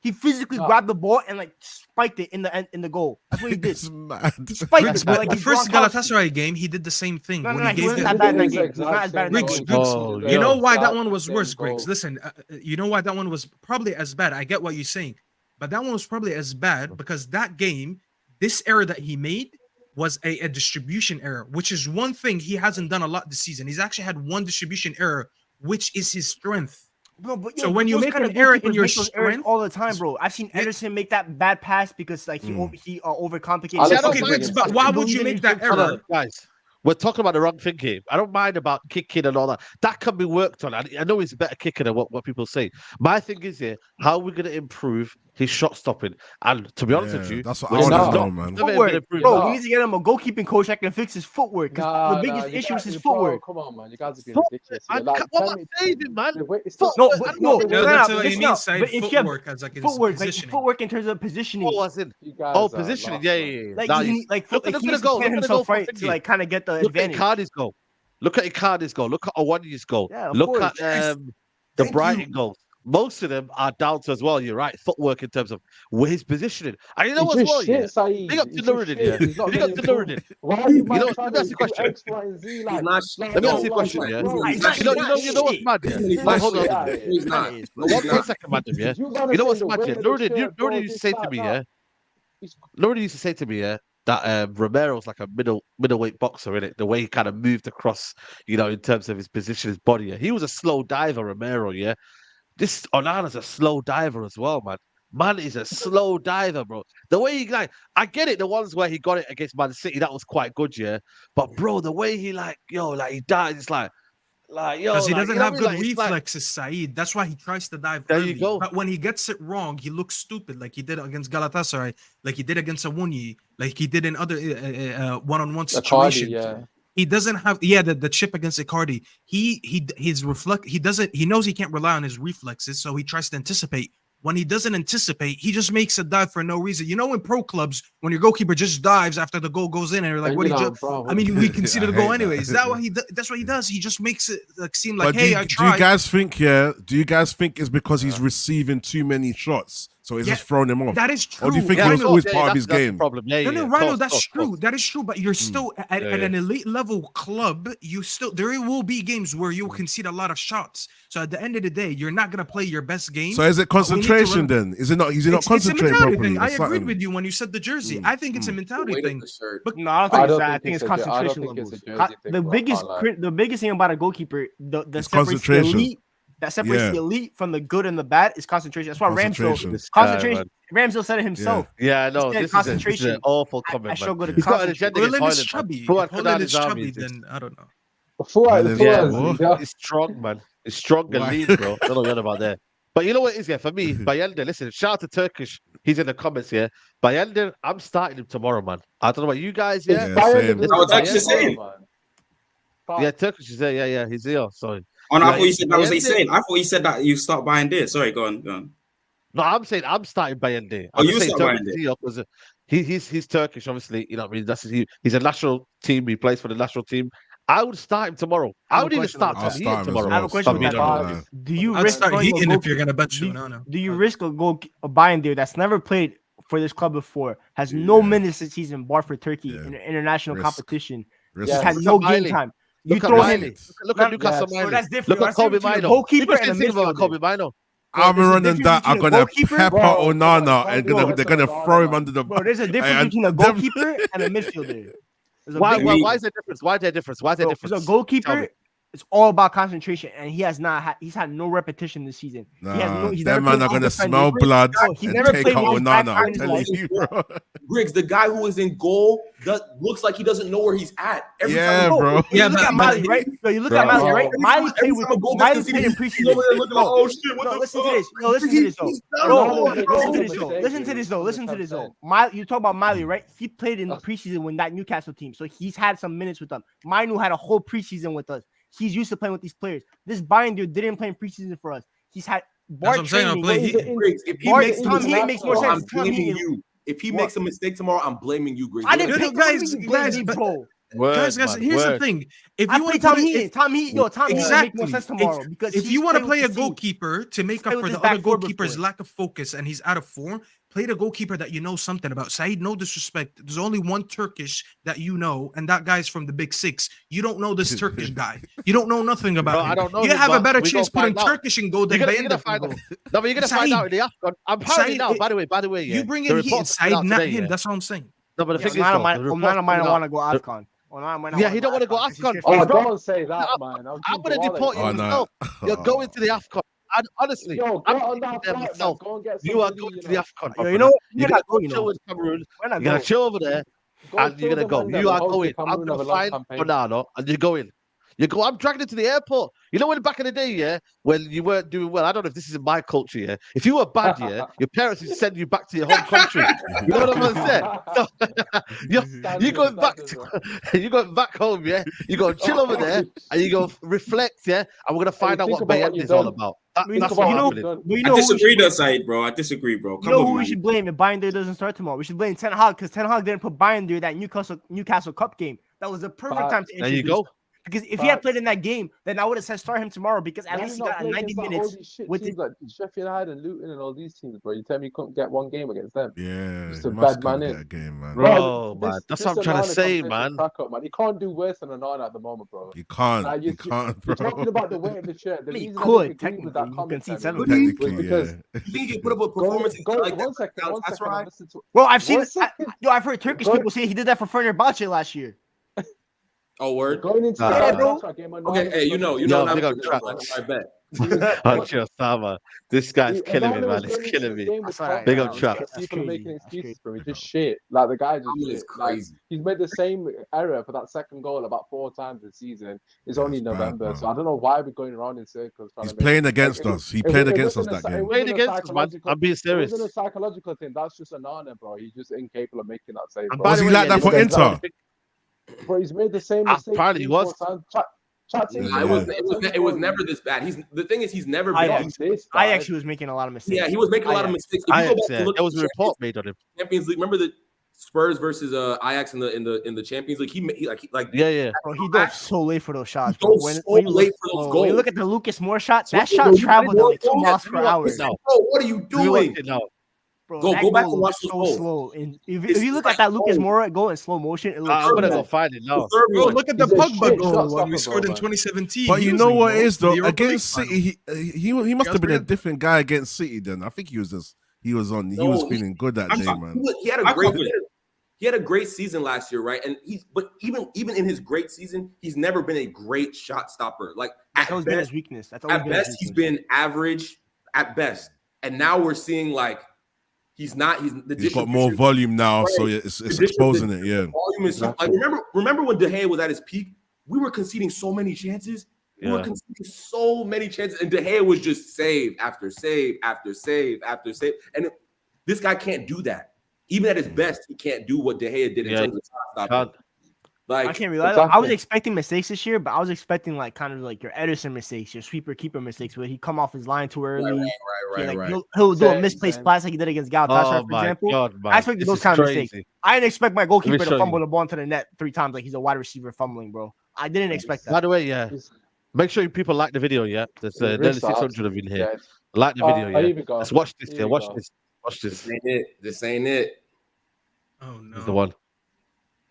He physically No. grabbed the ball and like spiked it in the goal. That's what he did. It's mad. He spiked Griggs, it. but Like the he's first Gronkowski. Galatasaray game, he did the same thing. No, when he he gave wasn't the- that bad in that It is game. He was not as bad in that Griggs, game. Griggs, Oh, you know why that Exact one was same worse, goal. Griggs? Listen, you know why that one was probably as bad. I get what you're saying, but that one was probably as bad because that game, this error that he made was a distribution error, which is one thing he hasn't done a lot this season. He's actually had one distribution error, which is his strength. Bro, but So when you those make kind an of error in goalkeepers your make those errors strength- all the time, bro. I've seen Ederson make that bad pass because like he overcomplicated. Alex, Okay, don't Griggs, bring but it. why would you make that Hold error? on, guys. We're talking about the wrong thing here. I don't mind about kicking and all that. That can be worked on. I know he's a better kicker than what people say. My thing is here, how are we going to improve his shot stopping? And to be honest with you, that's what we're I want not- to know, not- man. never Footwork, gonna improve bro. that. We need to get him a goalkeeping coach that can fix his footwork. 'Cause the biggest issue is his footwork. Come on, man. You guys are being Footwork, ridiculous. man. Like, What tell am me- I saying, man? it's Footwork, not- No, I but don't no, know. No, no, that's no, what he listen means, up. Said. But if you have Footwork as like his footwork, like positioning. footwork in terms of positioning, What was it? You guys Oh, are positioning. lost, Yeah, man. yeah, yeah. like Now he, you- like look like at he the needs to goal. plan Look at the himself goal right for to Thingy. like kind of get the Look at advantage. Icardi's goal. Look at Icardi's goal. Look at Owani's goal. Yeah, of Look course. at Yes. the Thank Brighton you. goals. Most of them are down to as well. You're right. Footwork in terms of where he's positioning. And you know He's what's just well, yeah? shit, Saeed. Big up He's to just Nuruddin, shit. yeah. He's not Big up getting to improved. Nuruddin. Why are you You man know, trying let me ask to you a do question. X, Y, and Z? He's Like, not. Let me ask you a question, yeah. He's You not know what's shit. mad, yeah? He's Wait, not hold on. shit. Yeah, yeah. He's not. One second, madam, yeah. You know what's mad, yeah? Nuruddin used to say to me, yeah. Nuruddin used to say to me, yeah, that Romero's like a middleweight boxer, innit? The way he kind of moved across, you know, in terms of his position, his body. Yeah? He was a slow diver, Romero, yeah. This Onana's a slow diver as well, man. Man is a slow diver, bro. The way he like, I get it. The ones where he got it against Man City, that was quite good, yeah. But bro, the way he like, he dies. It's like yo, Because he like, doesn't you know have what I good mean? Like, it's like- reflexes, Saeed. That's why he tries to dive There early. you go. But when he gets it wrong, he looks stupid, like he did against Galatasaray, like he did against Awuni, like he did in other one-on-one situations. yeah. He doesn't have the chip against Icardi. He knows he can't rely on his reflexes, so he tries to anticipate. When he doesn't anticipate, he just makes a dive for no reason. You know, in pro clubs, when your goalkeeper just dives after the goal goes in, and you're like, And "What you did know, you?" bro, I mean, we conceded I the goal hate that. anyways. That's what he does. He just makes it like seem like, But "Hey, I do tried." you guys think, yeah? Do you guys think it's because he's receiving too many shots, so it's just throwing him off? That is true. Or do you think Yeah, it was of always course, part of that's his the game? problem. Yeah, No, yeah, Rhino, course, that's course, true. course. That is true. But you're still at Yeah, an elite level club. There will be games where you'll concede a lot of shots. So at the end of the day, you're not gonna play your best game. So is it but we need to concentration run- then? Is it not? Is he not It's a concentrating mentality properly? thing. or I agreed something? with you when you said the jersey. I think it's a mentality Weight of thing. the shirt. But No, I don't I think don't it's that. I think think it's it's a jer- I don't concentration think levels. it's a jersey thing, The bro, I biggest can't lie. the biggest thing about a goalkeeper that It's separates the concentration. elite the elite from the good and the bad is concentration. That's why Concentration. concentration. Ramsdale said it himself. Yeah, no, said this is an concentration. awful I comment, man. struggle to He's got an concentrate. agenda against Holland is Ireland, man. chubby. Fuad If Holland Khan's is army chubby, is- then I don't know. It's strong, man. It's strong and Why? lean, bro. Don't know what about that. But you know what it is, yeah? For me, Bayelder, listen, shout out to Turkish. He's in the comments here. Bayelder, I'm starting him tomorrow, man. I don't know about you guys, yeah? Yeah, same. I was actually saying. Yeah, Turkish is there. Yeah, yeah, he's here. Sorry. Oh, no, I Yeah, thought you said that was Bayelder- he saying. I thought you said that you start buying this. Sorry, go on. No, I'm saying I'm starting Bayelder. Oh, I'm you just saying start Turkish Bayelder. is here because he's Turkish, obviously. You know what I mean? He's a national team. He plays for the national team. I would start him tomorrow. I I have would a even question start on I'll Tom start Heaton him as tomorrow. I have a well. question If I'm with being that. honest. Do you I'd risk start going Heaton a if you're gonna bench do, no. do you risk a buying there that's never played for this club before, has no minutes this season, bar for Turkey in an international Risk. competition? Risk. He's had Look no at game Miley. time. You Look at throw Miley. him. Look at Newcastle Yes. So Miley. that's different. Look at That's Kobe different between a Mino. goalkeeper Look and a at about midfielder. Kobe Mino. I'm there's a running difference that. I'm between a gonna goalkeeper- pepper Bro, Onana bro, and bro, they're gonna bro, throw him bro. under the. Bro, there's a difference And between a them- goalkeeper and a midfielder. There's a Why big is there a difference? Why is there a difference? Why is there a Bro, difference? so Tell me. goalkeeper, it's all about concentration, and he has not. He's had no repetition this season. Nah, He has no. He's them never man played are gonna defensive. smell blood Bro, he's and never take played out with his back Onana. in I'm his telling life. you, bro. Griggs, the guy who is in goal, looks like he doesn't know where he's at. Every Yeah, time he bro. You Yeah, look at but- Miley, right? No, you look Bro. at Miley, right? Every Miley played with a goal Miley gets played in conceded, preseason. he's over there looking like, No, oh shit, what no, the listen fuck? to this. No, listen to this though. He's Bro, done. listen to this though. Listen to this though. Listen to this though. You talk about Miley, right? He played in the preseason with that Newcastle team, so he's had some minutes with them. Minu had a whole preseason with us. He's used to playing with these players. This Bayern dude didn't play in preseason for us. He's had That's bar what I'm saying. I'll training. play Heaton. Griggs, if he Bart- makes Tom Heaton makes more bro, sense. I'm Tom blaming Heaton- you. If he makes a mistake tomorrow, I'm blaming you, Greg. I didn't No, pick guys, bro. Guys, here's the thing. If you want to Tom Heaton, Tom Heaton make more sense tomorrow because if you want to play a goalkeeper to make up for the other goalkeeper's lack of focus and he's out of form, play the goalkeeper that you know something about. Said, no disrespect. There's only one Turkish that you know, and that guy's from the Big Six. You don't know this Turkish guy. You don't know nothing about him. I don't know you him, have a better we chance putting Turkish in goal than you're gonna find out. No, but you're gonna find out in the AFCON. I'm apparently now. By the way, you bring in Heaton, Said, not him. That's what I'm saying. No, but the thing is, Onana might want to go AFCON. Yeah, he don't want to go AFCON. Oh, don't say that, man. I'm gonna deport you myself. You're going to the AFCON. And honestly, I'm going there myself. You are going to the AFCON. You know, you're gonna go chill with Cameroon. You're gonna chill over there, and you're gonna go. You are going. I'm gonna find Onana, and you're going. You go. I'm dragging it to the airport. You know when back in the day, yeah, when you weren't doing well. I don't know if this is in my culture, yeah. If you were bad, yeah, your parents would send you back to your home country. You know what I'm saying? So, you going back to, you going back home, yeah. You go chill over there, and you go reflect, yeah. And we're gonna find out what Bayern is all about. That's what happening. I disagree, though, Said, bro. I disagree, bro. Come on, who we should blame if Bayern doesn't start tomorrow? We should blame Ten Hag because Ten Hag didn't put Bayern there that Newcastle Cup game. That was the perfect time to introduce. There you go. Because if he had played in that game, then I would have said start him tomorrow because at least he got 90 minutes with teams like Sheffield United and Luton and all these teams, bro. You tell me you couldn't get one game against them. Yeah, just a bad man in. Game, man. Bro, man. That's what I'm trying to say, man. You can't do worse than Onana at the moment, bro. You can't. You can't, bro. You're talking about the weight of the shirt. You could, technically. You can see 7. Because you think you put up a performance like one second. That's right. Well, I've heard Turkish people say he did that for Fenerbahce last year. Oh, word. Going into game. Okay, hey, you know, I bet. This guy's killing me, man. It's killing me. Big up Trap. People are making excuses for me. Just shit. Like the guy just crazy. He's made the same error for that second goal about 4 times this season. It's only November, so I don't know why we're going around in circles. He's playing against us. He played against us that game. Playing against us, man. I'm being serious. It wasn't a psychological thing. That's just Onana, bro. He's just incapable of making that save. Was he like that for Inter? But he's made the same mistake. Apparently, he was. It was never this bad. The thing is, he's never been. Ajax, he was making a lot of mistakes. Yeah, he was making a lot of mistakes. There was a report made on him. Champions League. Remember the Spurs versus Ajax in the Champions League? Yeah. Bro, he dove so late for those shots. He dove so late for those goals. When you look at the Lucas Moore shot, that shot traveled at like 2 miles per hour. Bro, what are you doing? Bro, go back and watch the so slow. And if you look at that Lucas Moura goal in slow motion, it looks I'm gonna go find it now. Bro, look at the Pogba goal when we scored in 2017. But you know what is though? Against City, he must have been a different guy against City. Then I think he was feeling good that day, man. He had a great season last year, right? And even in his great season, he's never been a great shot stopper. Like that's always been his weakness. At best, he's been average at best. And now we're seeing like. He's got more volume now, so it's exposing it. Yeah, volume is like remember when De Gea was at his peak? We were conceding so many chances. We were conceding so many chances, and De Gea was just save after save after save after save. And this guy can't do that. Even at his best, he can't do what De Gea did in terms of shot stopping. Like I can't realize I was expecting mistakes this year, but I was expecting like kind of like your Ederson mistakes, your sweeper keeper mistakes, where he come off his line too early. Right. He'll do a misplaced pass like he did against Galatasaray, for example. God, I expected those kind of mistakes. I didn't expect my goalkeeper to fumble the ball into the net 3 times like he's a wide receiver fumbling, bro. I didn't expect that. By the way, make sure people like the video. Yeah, there's nearly 600 of you in here. Like the video. Yeah, let's watch this. Yeah, watch this. This ain't it. Oh no, this is the one.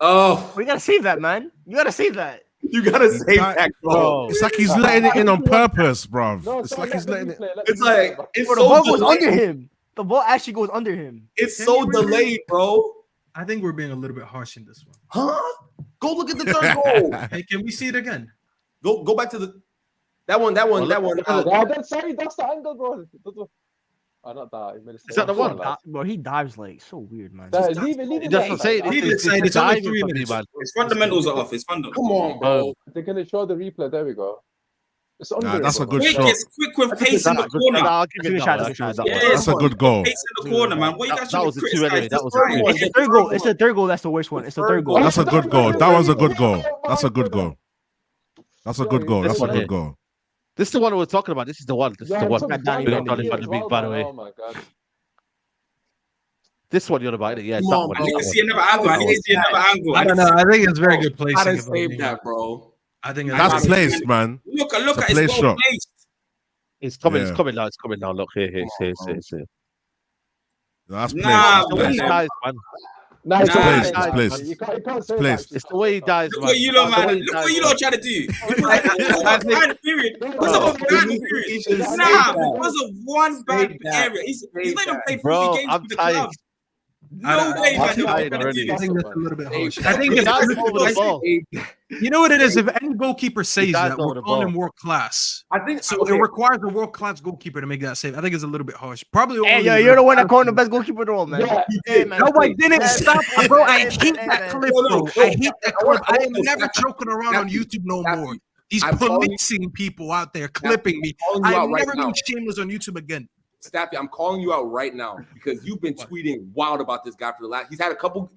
Oh, we gotta save that, man. You gotta save that. You gotta save that, bro. It's like he's letting it in on purpose, bro. It's like he's letting it. It's like the ball goes under him. The ball actually goes under him. It's so delayed, bro. I think we're being a little bit harsh in this one. Huh? Go look at the third goal. Hey, can we see it again? Go back to that one. That's the angle, bro. Oh, not that. Is that the one? Bro, he dives like so weird, man. Leave it. That's what I'm saying. It's only 3 minutes. His fundamentals are off. His fundamentals. Come on, bro. They're gonna show the replay. There we go. It's that's a good shot. It's quick with pace in the corner. That's a good goal. Pace in the corner, man. What you guys that was the 2 anyway. That was it's the third goal. It's the third goal. That's the worst one. It's the third goal. That's a good goal. That was a good goal. That's a good goal. That's a good goal. That's a good goal. This is the one we're talking about. This is the one. This is the one. By the way. Oh my god. This one you're about it. Yeah, Come that on, one. bro. I need to see another angle. I need to see another angle. I don't know. I think it's very good placing. Gotta if I'm save being that, honest. bro. I think That's it's placed, man. Look It's a at place it's well shot. placed. It's coming. Yeah. It's coming now. It's coming now. Look here. Here. That's Nah, It's the way he man. dies, man. Nah, it's Nah, always it's like placed. that. You can't say placed. that. It's the way he dies, Look man. what you lot, It's the way man. he Look dies, what you man. lot trying to do. Because of one period. Because of a bad period. Nah, because of one bad area. He's not even played 40 Bro, games I'm with the tired. club. No way, I'm man. They're tired gonna already. do I this. think that's a little bit harsh. I I think He it's dies over the ball. you know what it is. If any goalkeeper says dies that, over we're the calling ball. him world class. I think So it requires a world class goalkeeper to make that save. I think it's a little bit harsh. Probably. Hey, only yo, the you're the one that best- called the best goalkeeper in the world, man. Yeah. Hey, man. No, I didn't. Hey, Stop, hey, bro. man, I hey, hate man, that hey, clip, man. bro. I hate that clip. I am never Staffy, joking around on Staffy, YouTube no Staffy, more. These I'm calling- policing people out there clipping me. calling you I'm out right never now. being shameless on YouTube again. Staffy, I'm calling you out right now because you've been tweeting wild about this guy for the last. He had a couple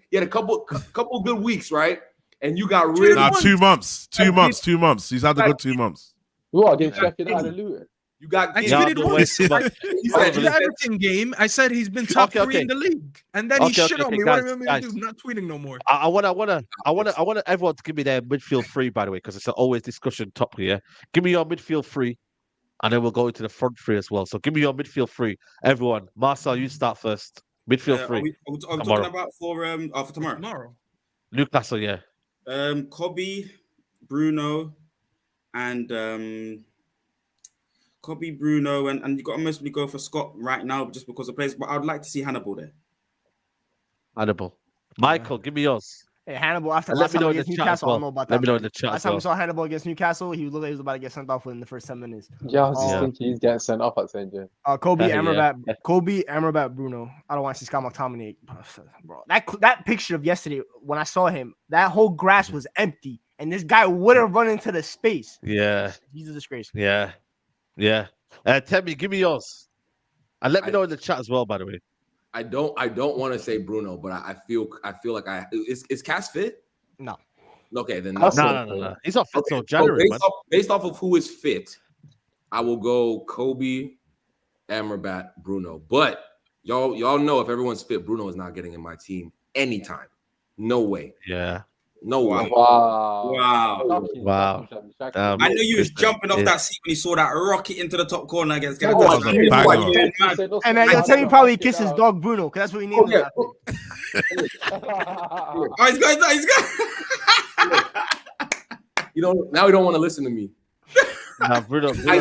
good weeks, right? And you got rid Nah, of 2 months. 2 months. 2 months. He's had a good 2 months. What, against Sheffield United and Luton? You got I Giddy. Yeah, tweeted no once. way. He After said, the Everton game, I said he's been top three in the league, and then he Okay, shit okay, on me. guys, What do you want me to guys. do? Not tweeting no more. I want everyone to give me their midfield three, by the way, because it's always discussion top here. Give me your midfield three, and then we'll go into the front three as well. So give me your midfield three, everyone. Marcel, you start first. Midfield Are three. we Tomorrow. talking about for tomorrow? Tomorrow. Newcastle, yeah. Kobe, Bruno, and Kobe, Bruno, and you got to mostly go for Scott right now just because of plays. But I'd like to see Hannibal there. Hannibal. Michael, give me yours. Hey, Hannibal, after And last let me time know in against the chat as Newcastle, I well. don't know about that. Let me know man. in the chat Last as time we well. saw Hannibal against Newcastle, he looked like he was about to get sent off within the first 10 minutes. Yeah, I was just Yeah. thinking he's getting sent off at St. James. Kobe, Yeah. Amrabat, Bruno. I don't want to see Scott McTominay, bro. That picture of yesterday when I saw him, that whole grass was empty, and this guy would have run into the space. Yeah, He's a disgrace. yeah. Temmie, give me yours. And let me know in the chat as well, by the way. I don't want to say Bruno, but I feel like is Cass fit? No. Okay, then That's No. He's not fit Okay, till so January, man. based off of who is fit, I will go Kobe, Amrabat, Bruno. But y'all know if everyone's fit, Bruno is not getting in my team anytime. No way. Yeah. No way. Wow. Wow. I knew you was jumping off Yeah. that seat when he saw that rocket into the top corner against Yeah, Galatas. That was a banger. And then you'll tell me probably kiss his dog Bruno, because that's what he named him. Oh, he's got. You know, now you don't want to listen to me. Nah, Bruno. I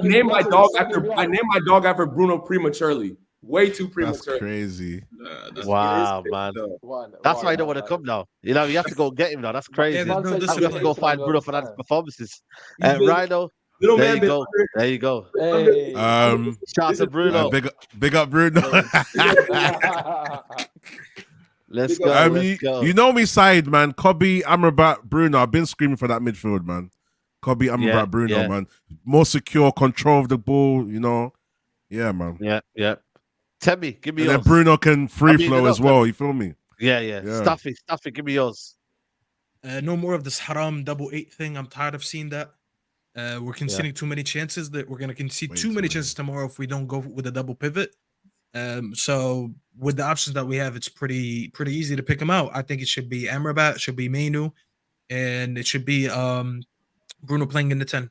named my dog after Bruno prematurely. Way too That's premature. crazy. Wow, man. That's why I don't want to come now. You know, you have to go get him now. That's crazy. Yeah, We there's no have to go find Bruno Fernandes' performances. Rhino, Little there man you been go. There you go. Hey. Shout out to Bruno. Big up Bruno. Let's go. Let's go. You know me side, man. Kobe, Amrabat, Bruno. I've been screaming for that midfield, man. Kobe, Amrabat, Bruno, man. More secure, control of the ball, you know. Yeah, man. Yeah. Temmie, give me And yours. then Bruno can free flow as well. You feel me? Yeah. Stuffy, give me yours. No more of this haram 8-8 thing. I'm tired of seeing that. We're conceding too many chances. That we're going to concede too many chances tomorrow if we don't go with a double pivot. So with the options that we have, it's pretty easy to pick them out. I think it should be Amrabat, it should be Mainu, and it should be Bruno playing in the 10.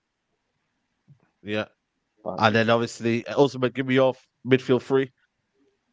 Yeah. And then obviously, also, give me your midfield three.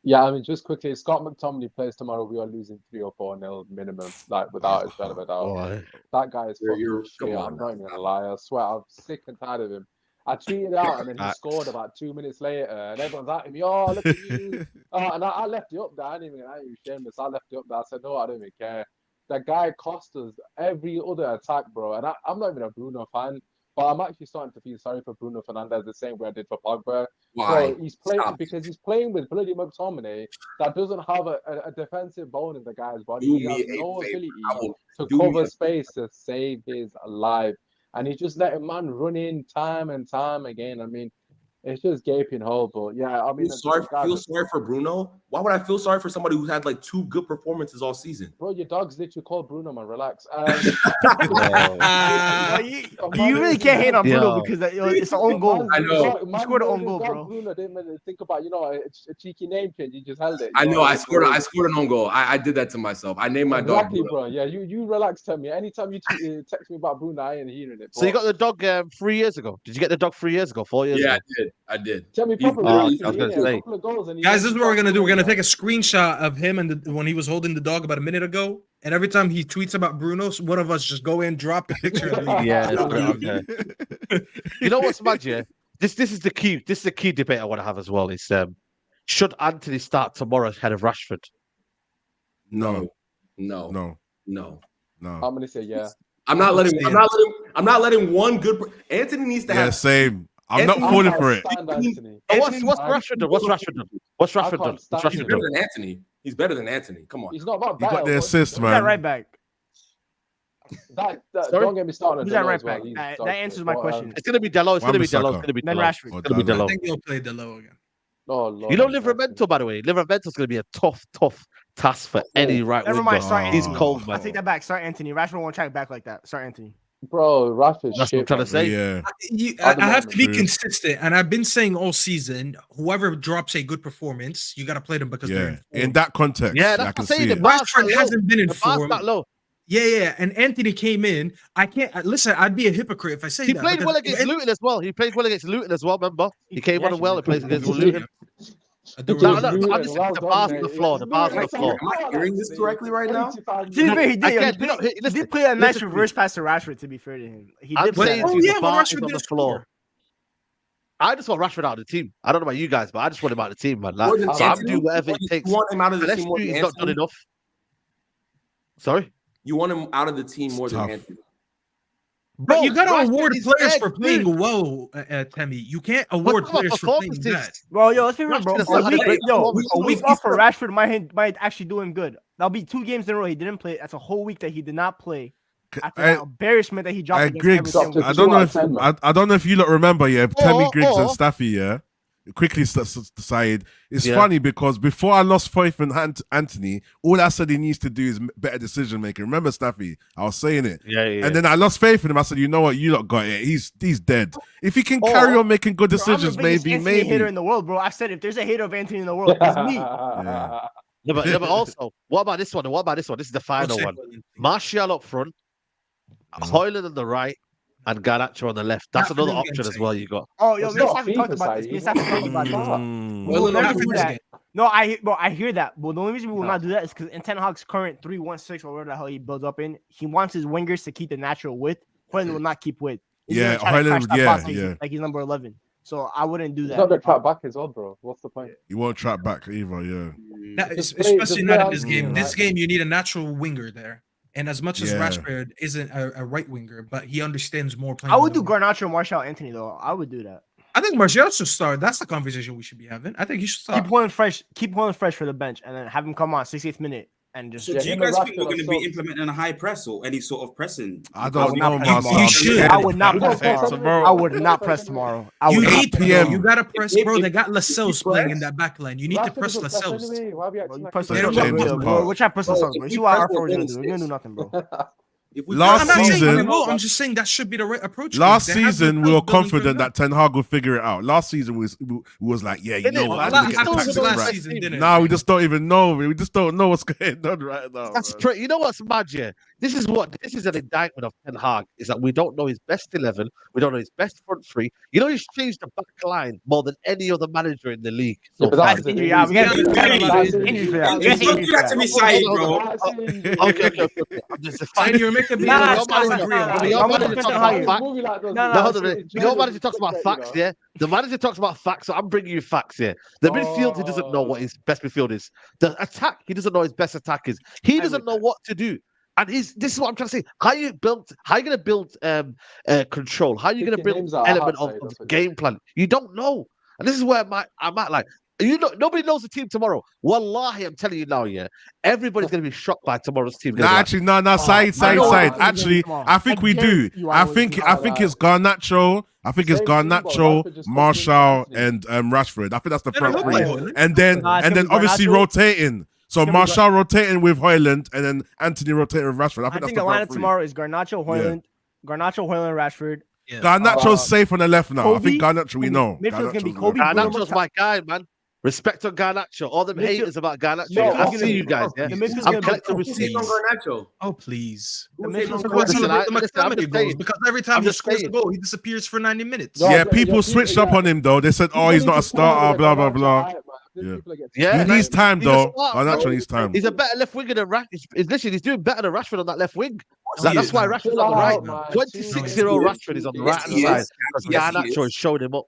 Yeah, I mean, just quickly, if Scott McTominay plays tomorrow, we are losing 3 or 4-0 minimum, like without a shadow of a doubt. That guy is fucking shit. I'm not even gonna lie. I swear, I'm sick and tired of him. I tweeted out, and then he scored about 2 minutes later, and everyone's at him. Oh, look at you! And I left it up there. I ain't even shameless. I left it up there. I said, no, I don't even care. That guy cost us every other attack, bro. And I'm not even a Bruno fan. But I'm actually starting to feel sorry for Bruno Fernandes the same way I did for Pogba. Why? So he's playing with bloody McTominay that doesn't have a defensive bone in the guy's body. He has no ability to cover space to save his life. And he's just letting man run in time and time again. I mean, It's just gaping hole, but yeah, I mean, feel sorry for Bruno. Why would I feel sorry for somebody who had like 2 good performances all season? Bro, your dog's literally called Bruno, man. Relax. You really can't hate on Bruno because it's an own goal. I know. You scored an own goal, bro. Bruno didn't really think about, a cheeky name change. You just held it. I know. I scored an own goal. I did that to myself. I named my dog Bruno. Bro. Yeah, you relax, tell me. Anytime you text me about Bruno, I ain't hearing it. Bro. So you got the dog 3 years ago? Did you get the dog 3 years ago? 4 years ago? Yeah, I did. Tell me properly. I was gonna say. Guys, this is what we're gonna do. We're gonna take a screenshot of him and when he was holding the dog about a minute ago, and every time he tweets about Bruno, one of us just go in, drop a picture. Yeah. You know what's mad? Yeah, this is the key. This is the key debate I want to have as well. Is should Anthony start tomorrow ahead of Rashford? No. I'm gonna say yeah. I'm not letting one good. Anthony needs to have. Yeah, same. I'm not falling for it. What's Rashford done? What's Rashford done? He's better than Anthony. He's better than Anthony. Come on. He's not about He got the assist, man. That right back. Don't get me started. Who's that right back? That answers my question. It's gonna be Delo. It's gonna be Delo. Then Rashford. It's gonna be Delo. I think he'll play Delo again. Oh, Lord, you know Livermento, by the way. Livermento's gonna be a tough task for any right winger. Never mind. Start Anthony. He's cold, man. I take that back. Start Anthony. Rashford won't track back like that. Start Anthony. Bro, Rashford. That's what I'm trying to say. Yeah. I have to be consistent, and I've been saying all season, whoever drops a good performance, you got to play them because they're in that context. Yeah, I that's can saying see the it. Rashford hasn't been in The bar's form. that low. Yeah, and Anthony came in. I can't listen. I'd be a hypocrite if I say He that. played well against Luton as well. Remember? He came on well and played against Luton. The bar's on the floor. The bar's on the floor. Am I hearing this correctly right now? To be fair, he did play a nice reverse pass to Rashford, to be fair to him. He did play that. The bar is on the floor. I just want Rashford out of the team. I don't know about you guys, but I just want him out of the team, man. Like, so I'm doing whatever it takes. You want him out of the team more than He's not done enough. Sorry? You want him out of the team more than Anthony. But you gotta award players for playing well, Temi. You can't award players for playing bad. Well, let's be real, bro. A week off for Rashford might actually do him good. That'll be 2 games in a row he didn't play. That's a whole week that he did not play. After that embarrassment that he dropped against every I don't know if you lot remember, Temi, Griggs, and Staffy, quickly decided it's funny because before I lost faith in Anthony, all I said he needs to do is better decision making. Remember, Staffy? I was saying it. And then I lost faith in him. I said, you know what? You lot got it. He's dead. If he can carry on making good decisions, maybe. Hater in the world, bro. I've said if there's a hater of Anthony in the world, it's me. But also, what about this one? This is the final one. Martial up front, Højlund on the right, and Garnacho on the left. That's another option as well. You got. Oh, me and Staffy talked about this. We will never do that. No, I hear that. But the only reason we will not do that is because in Ten Hag's current 3-1-6 or whatever the hell he builds up in, he wants his wingers to keep the natural width. Højlund will not keep width. Højlund, like he's number 11. So I wouldn't do that. He's not gonna trap back as well, bro. What's the point? He won't trap back either. Especially not in this game. This game, you need a natural winger there. And as much as Rashford isn't a right winger, but he understands more playing. I would do Garnacho, Martial, Anthony though. I would do that. I think Martial should start. That's the conversation we should be having. I think he should start. Keep Højlund fresh for the bench, and then have him come on 68th minute and just. So do you guys think we're going to be implementing a high press or any sort of pressing? I don't know, Marcel. You should. I would not press tomorrow. I would not press tomorrow. You need PM. You gotta press, bro. They got Lascelles playing in that back line. You need to press Lascelles. We're trying to press Lascelles, bro. You see what our forwards gonna do? We're gonna do nothing, bro. Last season, I'm just saying that should be the right approach. Last season, we were confident that Ten Hag would figure it out. Last season was like, yeah, you know what? Now we just don't even know. We just don't know what's going on right now. That's true. You know what's mad, yeah? This is an indictment of Ten Hag, is that we don't know his best 11. We don't know his best front 3. You know, he's changed the back line more than any other manager in the league. So we got injury for that. To be side, bro. Okay. I'm just fine. You're making me. Your manager talks about facts, yeah? The manager talks about facts, so I'm bringing you facts here. The midfield, he doesn't know what his best midfield is. The attack, he doesn't know his best attack is. He doesnn't know what to do. And this is what I'm trying to say. How are you going to build control? How are you going to build element of game plan? You don't know. And this is where I'm at. Like, Nobody knows the team tomorrow. Wallahi, I'm telling you now, yeah. Everybody's going to be shocked by tomorrow's team. No, actually, no. Side. Actually, I think we do. I think it's Garnacho. I think it's Garnacho, Martial, and Rashford. I think that's the front three. And then obviously rotating. So Martial rotating with Højlund, and then Anthony rotating with Rashford. I think the lineup tomorrow is Garnacho, Højlund, Rashford. Yeah. Garnacho's safe on the left now. Kobe? I think Garnacho, we know. Midfield's gonna be Kobe. Garnacho's my guy, man. Respect on Garnacho. All them haters about Garnacho. I see you guys. Yeah, I'm collecting receipts. Oh please! Because every time he scores a goal, he disappears for 90 minutes. Yeah, people switched up on him though. They said, "Oh, he's not a starter." Blah blah blah. Yeah, he needs time though. Garnacho needs time. He's a better left winger than Rashford. He's doing better than Rashford on that left wing. That's why Rashford's on the right. 26-year-old Rashford is on the right hand side because Garnacho has showed him up.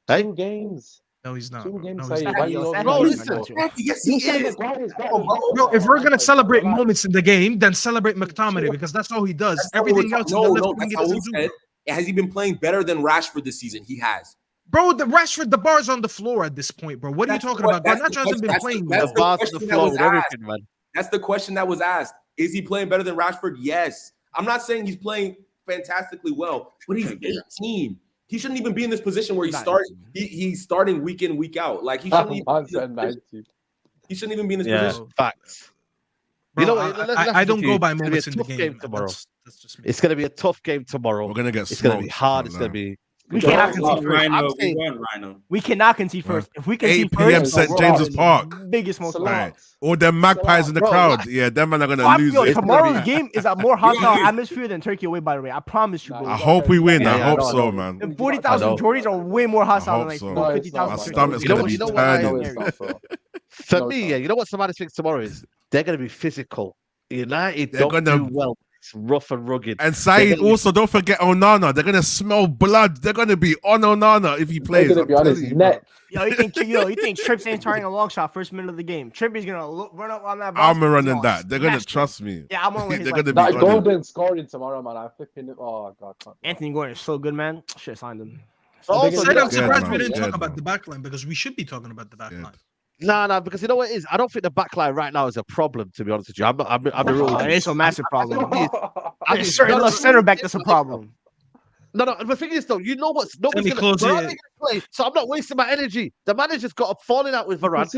Hey? 2 games. No, he's not. 2 games. Bro, listen. Yes, he is. Bro, if we're gonna celebrate moments in the game, then celebrate McTominay because that's all he does. Everything else in the left wing he doesn't do. Has he been playing better than Rashford this season? He has. Bro, the Rashford, the bar's on the floor at this point, bro. What are you talking about? Garnacho hasn't been playing. The bar's on the floor with everything, man. That's the question that was asked. Is he playing better than Rashford? Yes. I'm not saying he's playing fantastically well, but he's 18. He shouldn't even be in this position where he's starting week in, week out. Like he shouldn't even be in this position. Facts. Bro, you know what? I don't go by moments in the game tomorrow. That's just me. It's going to be a tough game tomorrow. We're going to get. It's going to be hard. It's going to be. We cannot concede first. We cannot concede first. If we concede 8 p.m. St. James's Park. Biggest most. Right. Or the Magpies in the crowd. Yeah, them men are gonna lose it. Tomorrow's game is a more hostile atmosphere than Turkey away. By the way, I promise you. Bro. I hope we win. I hope so, man. And 40,000 Geordies are way more hostile than like 50,000. My stomach's gonna be turning. For me, yeah, you know what somebody thinks tomorrow is? They're gonna be physical. United don't do well. Rough and rugged. And Saeed, also don't forget Onana. They're gonna smell blood. They're gonna be on Onana if he plays. They're gonna be on his neck. You think Tripp's ain't targeting a long shot first minute of the game? Tripp is gonna run up on that. I'm running that. They're gonna trust me. Yeah, I'm on. They're gonna be that golden scoring tomorrow, man. I'm flipping it. Oh god, Anthony Gordon is so good, man. Should have signed him. I'm surprised we didn't talk about the backline because we should be talking about the backline. No, because you know what it is? I don't think the backline right now is a problem, to be honest with you. I'm real. It's a massive problem. Certain left center back that's a problem. No, the thing is though, you know what's nobody's gonna play, so I'm not wasting my energy. The manager's got a falling out with Varane.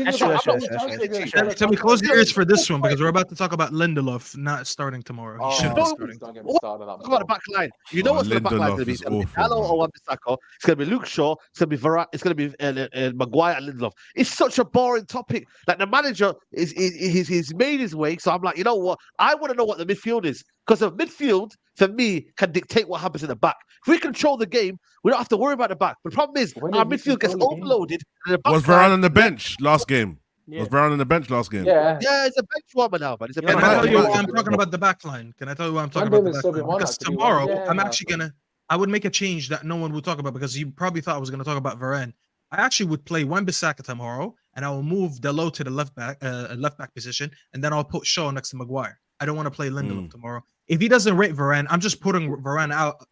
Tell me, close your ears for this one because we're about to talk about Lindelof not starting tomorrow. He should be starting. Talk about the back line. You know what's the back line going to be? It's going to be Gallo or Wan-Bissaka. It's going to be Luke Shaw. It's going to be Varane. It's going to be Maguire and Lindelof. It's such a boring topic. Like the manager he's made his way. So I'm like, you know what? I want to know what the midfield is because the midfield for me can dictate what happens in the back. If we control the game, we don't have to worry about the back. But the problem is our midfield gets overloaded. And the back was Varane on the bench last game? Yeah. Was Varane on the bench last game? Yeah, it's a bench warmer now, but it's a bench. Can I tell you why I'm talking about the back line? Can I tell you why I'm talking about the back line? Because tomorrow I'm actually I would make a change that no one would talk about because you probably thought I was gonna talk about Varane. I actually would play Wan-Bissaka tomorrow, and I will move Dalot to the left back position, and then I'll put Shaw next to Maguire. I don't want to play Lindelof tomorrow. If he doesn't rate Varane, I'm just putting Varane out.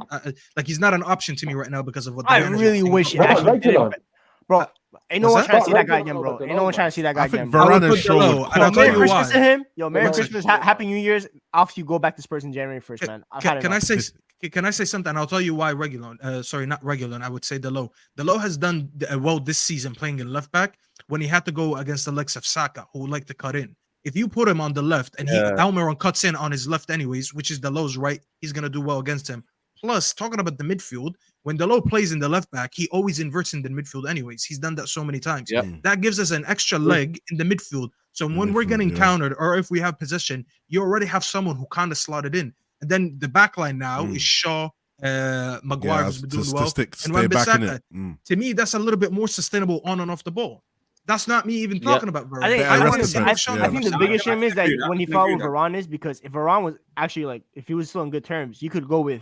Like he's not an option to me right now because of what. I really wish you actually did it, bro. Ain't no one trying to see that guy again, bro. Ain't no one trying to see that guy again. Varane is Shaw. And I'll tell you why. To him, yo, Merry Christmas, Happy New Year's. After you go back to Spurs in January 1st, man. Can I say something? I'll tell you why Regulon. Sorry, not Regulon. I would say Dalot. Dalot has done well this season playing in left back when he had to go against the likes of Saka, who would like to cut in. If you put him on the left and Almiron cuts in on his left anyways, which is Dalot's right, he's going to do well against him. Plus, talking about the midfield, when Dalot plays in the left back, he always inverts in the midfield anyways. He's done that so many times. Yep. That gives us an extra leg in the midfield. So when we're getting countered or if we have possession, you already have someone who kind of slotted in. And then the back line now is Shaw, Maguire, who's been doing well, and Wan-Bissaka. To me, that's a little bit more sustainable on and off the ball. That's not me even talking about Varane. I think the biggest shame is that when he fought with Varane is because if Varane was actually like, if he was still in good terms, you could go with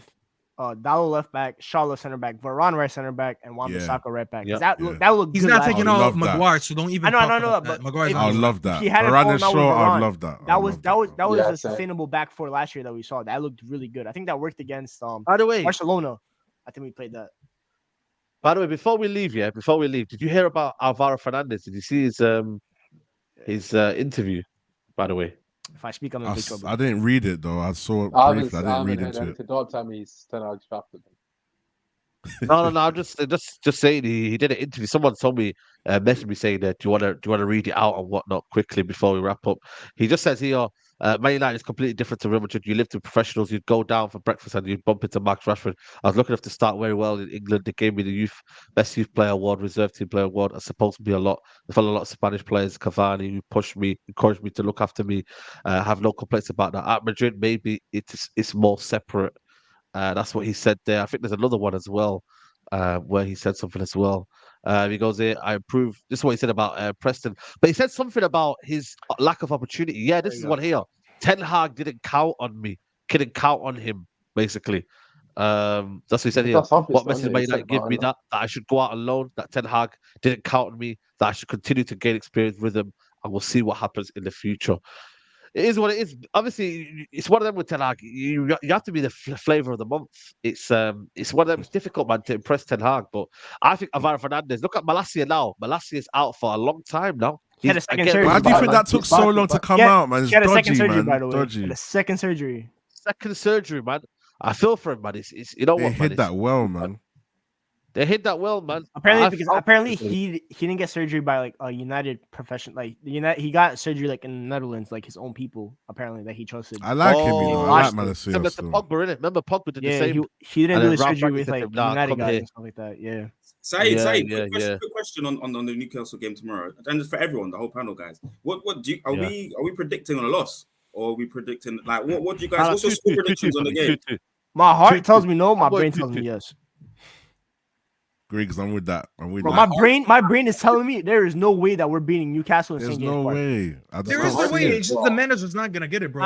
Dalot left back, Shaw left center back, Varane right center back, and Wan-Bissaka right back. That look. He's not taking off Maguire, so don't even. I know, but Maguire's I love that. Varane is Shaw. I love that. That was a sustainable back four last year that we saw. That looked really good. I think that worked against by the way, Barcelona. I think we played that. By the way, before we leave, did you hear about Alvaro Fernandez? Did you see his interview? By the way, If I speak, I'm in big trouble. I didn't read it though. I saw it I briefly. I didn't read into it. Don't tell me he's 10 hours drafted. no. I'm just saying he did an interview. Someone told me, messaged me saying that do you want to read it out and whatnot quickly before we wrap up? He just says here, Man United is completely different to Real Madrid. You lived with professionals. You'd go down for breakfast and you'd bump into Max Rashford. I was lucky enough to start very well in England. They gave me the best youth player award, reserve team player award. I supposed to be a lot. I felt a lot of Spanish players, Cavani, who pushed me, encouraged me to look after me. Have no complaints about that. At Madrid, maybe it's more separate. That's what he said there. I think there's another one as well, where he said something as well. He goes here, I approve. This is what he said about Preston. But he said something about his lack of opportunity. Yeah, this is one here. Ten Hag didn't count on me. Couldn't count on him, basically. That's what he said here. What message might United give me that I should go out alone, that Ten Hag didn't count on me, that I should continue to gain experience with him, and we'll see what happens in the future. It is what it is. Obviously, it's one of them with Ten Hag. You have to be the flavor of the month. It's one of them. It's difficult, man, to impress Ten Hag. But I think Alvaro Fernandez. Look at Malacia now. Malacia's out for a long time now. He had a second surgery. Why do you think that took so long to come out, man? It's he had a dodgy, second surgery, man. by the way. Dodgy. He had a second surgery. Second surgery, man. I feel for him, man. It's you know they what, man. Hit that well, man. They hit that well, man. Apparently he didn't get surgery by like a United professional. Like he got surgery like in the Netherlands, like his own people apparently that he trusted. I like him, you know. I like Malacia. Remember Pogba, innit? Remember Pogba did the same. He didn't do the surgery with like United guys and stuff like that. Yeah. Saeed, quick question on the Newcastle game tomorrow, and just for everyone, the whole panel, guys. What do you, are we predicting on a loss, or are we predicting like what do you guys? What's your score predictions on the game? My heart tells me no. My brain tells me yes. Griggs, I'm with that. Bro, my brain is telling me there is no way that we're beating Newcastle in St. James Park. Way. There is no way. It's just the manager's not gonna get it, bro.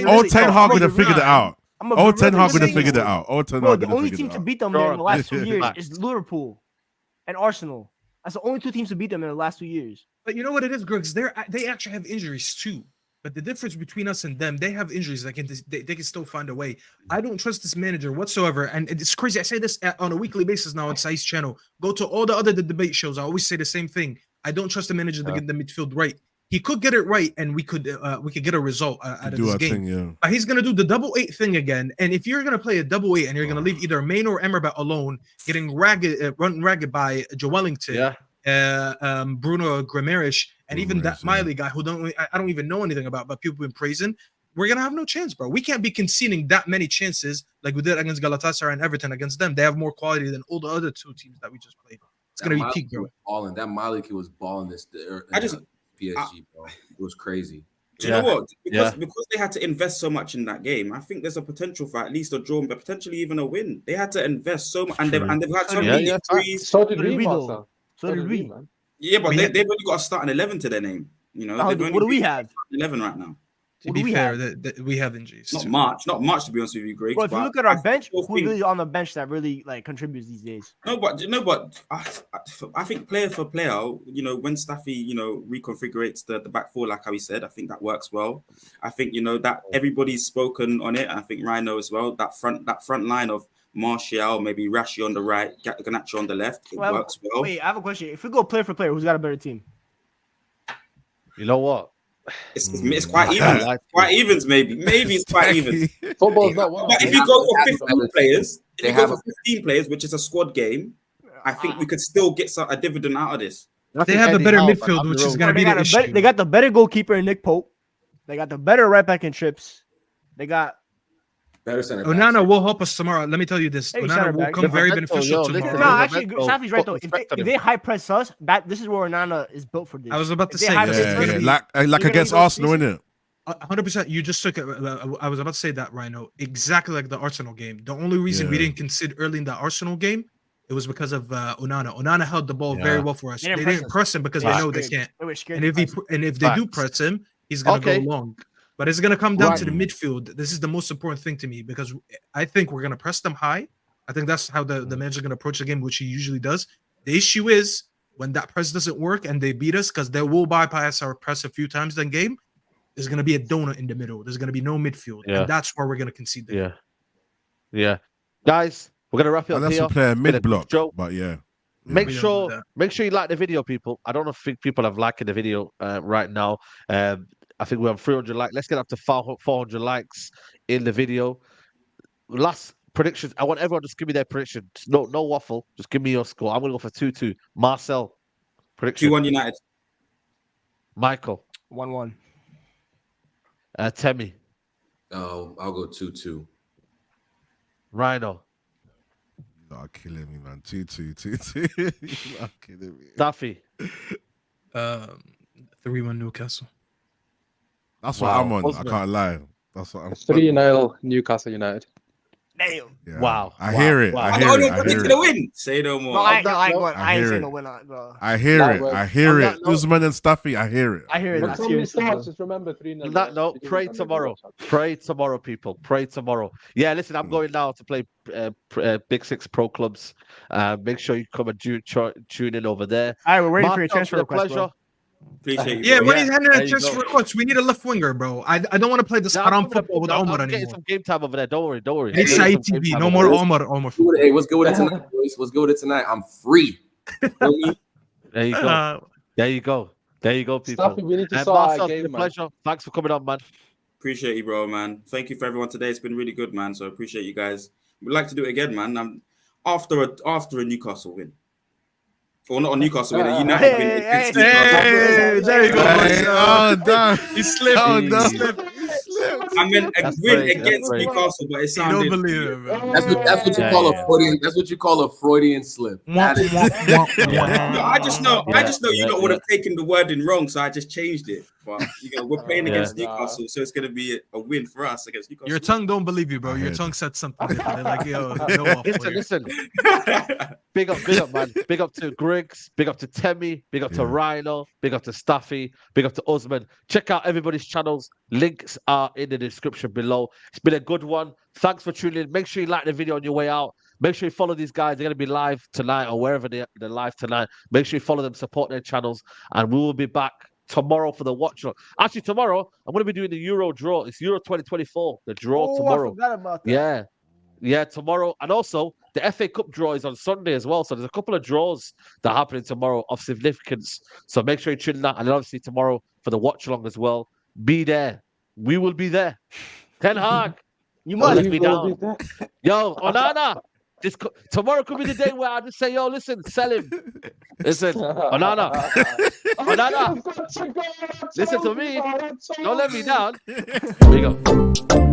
Old Ten Hag would have figured it out. Old Ten Hag would have figured it out. The only team to beat them in the last 2 years is Liverpool and Arsenal. That's the only two teams to beat them in the last 2 years. But you know what it is, Griggs? They actually have injuries too. But the difference between us and them, they have injuries. They can still find a way. I don't trust this manager whatsoever. And it's crazy. I say this on a weekly basis now on Saeed's channel. Go to all the other debate shows. I always say the same thing. I don't trust the manager to get the midfield right. He could get it right, and we could get a result out of this game. But he's gonna do the 8-8 thing again. And if you're gonna play a 8-8 and you're gonna leave either Main or Amrabat alone, getting run ragged by Joe Wellington, Bruno Guimaraes, and even that Miley guy who I don't even know anything about, but people have been praising, we're gonna have no chance, bro. We can't be conceding that many chances like we did against Galatasaray and Everton against them. They have more quality than all the other two teams that we just played. It's gonna be peak, bro. That Miley kid was balling this. PSG, bro. It was crazy. Do you know what? Because they had to invest so much in that game, I think there's a potential for at least a draw, but potentially even a win. They had to invest so much, and they've had so many injuries. So did we, man. Yeah, but they've only got a starting 11 to their name. You know, what do we have? 11 right now. To be fair, we have injuries. Not much to be honest with you, Greg. Well, if you look at our bench, who's really on the bench that really like contributes these days? No, but I think player for player, you know, when Staffy, you know, reconfigurates the back four, like how he said, I think that works well. I think, you know, that everybody's spoken on it, and I think Rhino as well. That front line of Martial, maybe Rashi on the right, Garnacho on the left, it works well. Wait, I have a question. If we go player for player, who's got a better team? You know what? It's quite even. Quite evens, maybe. Maybe it's quite even. Football's not one. But if you go for 15 players, which is a squad game, I think we could still get a dividend out of this. They have a better midfield, which is going to be the issue. They got the better goalkeeper in Nick Pope. They got the better right back in Trips. They got better center. Onana will help us tomorrow. Let me tell you this. Onana will come very beneficial tomorrow. No, actually, Safi's right though. If they high press us, this is where Onana is built for this. I was about to say, like against Arsenal, innit? 100%. You just took it. I was about to say that, Rhino. Exactly like the Arsenal game. The only reason we didn't concede early in the Arsenal game, it was because of Onana. Onana held the ball very well for us. They didn't press him because they know they can't. And if they do press him, he's gonna go long. But it's going to come down to the midfield. This is the most important thing to me because I think we're going to press them high. I think that's how the manager is going to approach the game, which he usually does. The issue is when that press doesn't work and they beat us because they will bypass our press a few times in the game, there's going to be a donut in the middle. There's going to be no midfield. And that's where we're going to concede the game. Yeah. Guys, we're going to wrap it up here. Unless we play a mid-block, but yeah. Make sure you like the video, people. I don't think people have liked the video right now. I think we're on 300 likes. Let's get up to 400 likes in the video. Last predictions. I want everyone to just give me their prediction. No waffle. Just give me your score. I'm gonna go for 2-2. Marcel, prediction. 2-1 United. Michael. 1-1. Temi. Oh, I'll go 2-2. Rhino. You are killing me, man. 2-2. You are killing me. Duffy. 3-1 Newcastle. That's what I'm on. I can't lie. That's what I'm 3-0 Newcastle United. Damn. Yeah. Wow. I hear it. Wow. I hear it. I hear the it. win. Say no more. No, I ain't I saying hear no it. winner, bro. I hear it. I hear it. Usman and Stuffy, I hear it. I hear it. When That's somebody serious, starts, bro. just remember 3-0. That note, pray tomorrow. Pray tomorrow, people. Pray tomorrow. Yeah, listen, I'm going now to play Big Six Pro Clubs. Make sure you come and tune in over there. All right, we're waiting for your Marcel, transfer it's been a request, bro. pleasure. Appreciate you. Yeah, bro. when he's handing there a you transfer go. request, we need a left winger, bro. I don't want to play this Yeah, haram football with Omar I'm getting anymore. some game time over there. Don't worry. I need Getting Saeed some game TV. time No over more there. Omar. Hey, what's good with it tonight, boys? What's good with it tonight? I'm free. Feel me? There you go. There you go. There you go, people. Stuffy, we need to And start Marcel, our it's been game, a man. pleasure. Thanks for coming on, man. Appreciate you, bro, man. Thank you for everyone today. It's been really good, man. So I appreciate you guys. We'd like to do it again, man. After a Newcastle win. Or not a Newcastle win, a United win. against Newcastle. Hey, there you go. Hey, oh, damn. He slipped. Oh, He no. slipped. I meant a That's win brave, that's against brave. Newcastle, but it You sounded. don't believe it, bro. That's what you Yeah, call yeah. a Freudian. That's what you call a Freudian slip. That is- No, I just know you lot would yeah. have taken the wording wrong, so I just changed it. But we're playing Yeah. against Newcastle, so it's gonna be a win for us against Newcastle. Your tongue don't believe you, bro. I Your heard tongue said something different. They're like, yo, no off. Listen. Big up, man. Big up to Griggs. Big up to Temi. Big up to Yeah. Rhino. Big up to Staffy. Big up to Usman. Check out everybody's channels. Links are in the description below. It's been a good one. Thanks for tuning in. Make sure you like the video on your way out. Make sure you follow these guys. They're going to be live tonight or wherever they're live tonight. Make sure you follow them, support their channels, and we will be back tomorrow for the watch. Actually, tomorrow, I'm going to be doing the Euro draw. It's Euro 2024, the draw tomorrow. I forgot about that. Yeah, tomorrow. And also, the FA Cup draw is on Sunday as well. So there's a couple of draws that are happening tomorrow of significance. So make sure you tune in that. And then obviously tomorrow for the watch along as well. Be there. We will be there. Ten Hag. You Don't must. let me down. Yo, Onana. Tomorrow could be the day where I just say, yo, listen, sell him. Listen, Onana. Onana. Listen to me. Don't let me down. Here we go.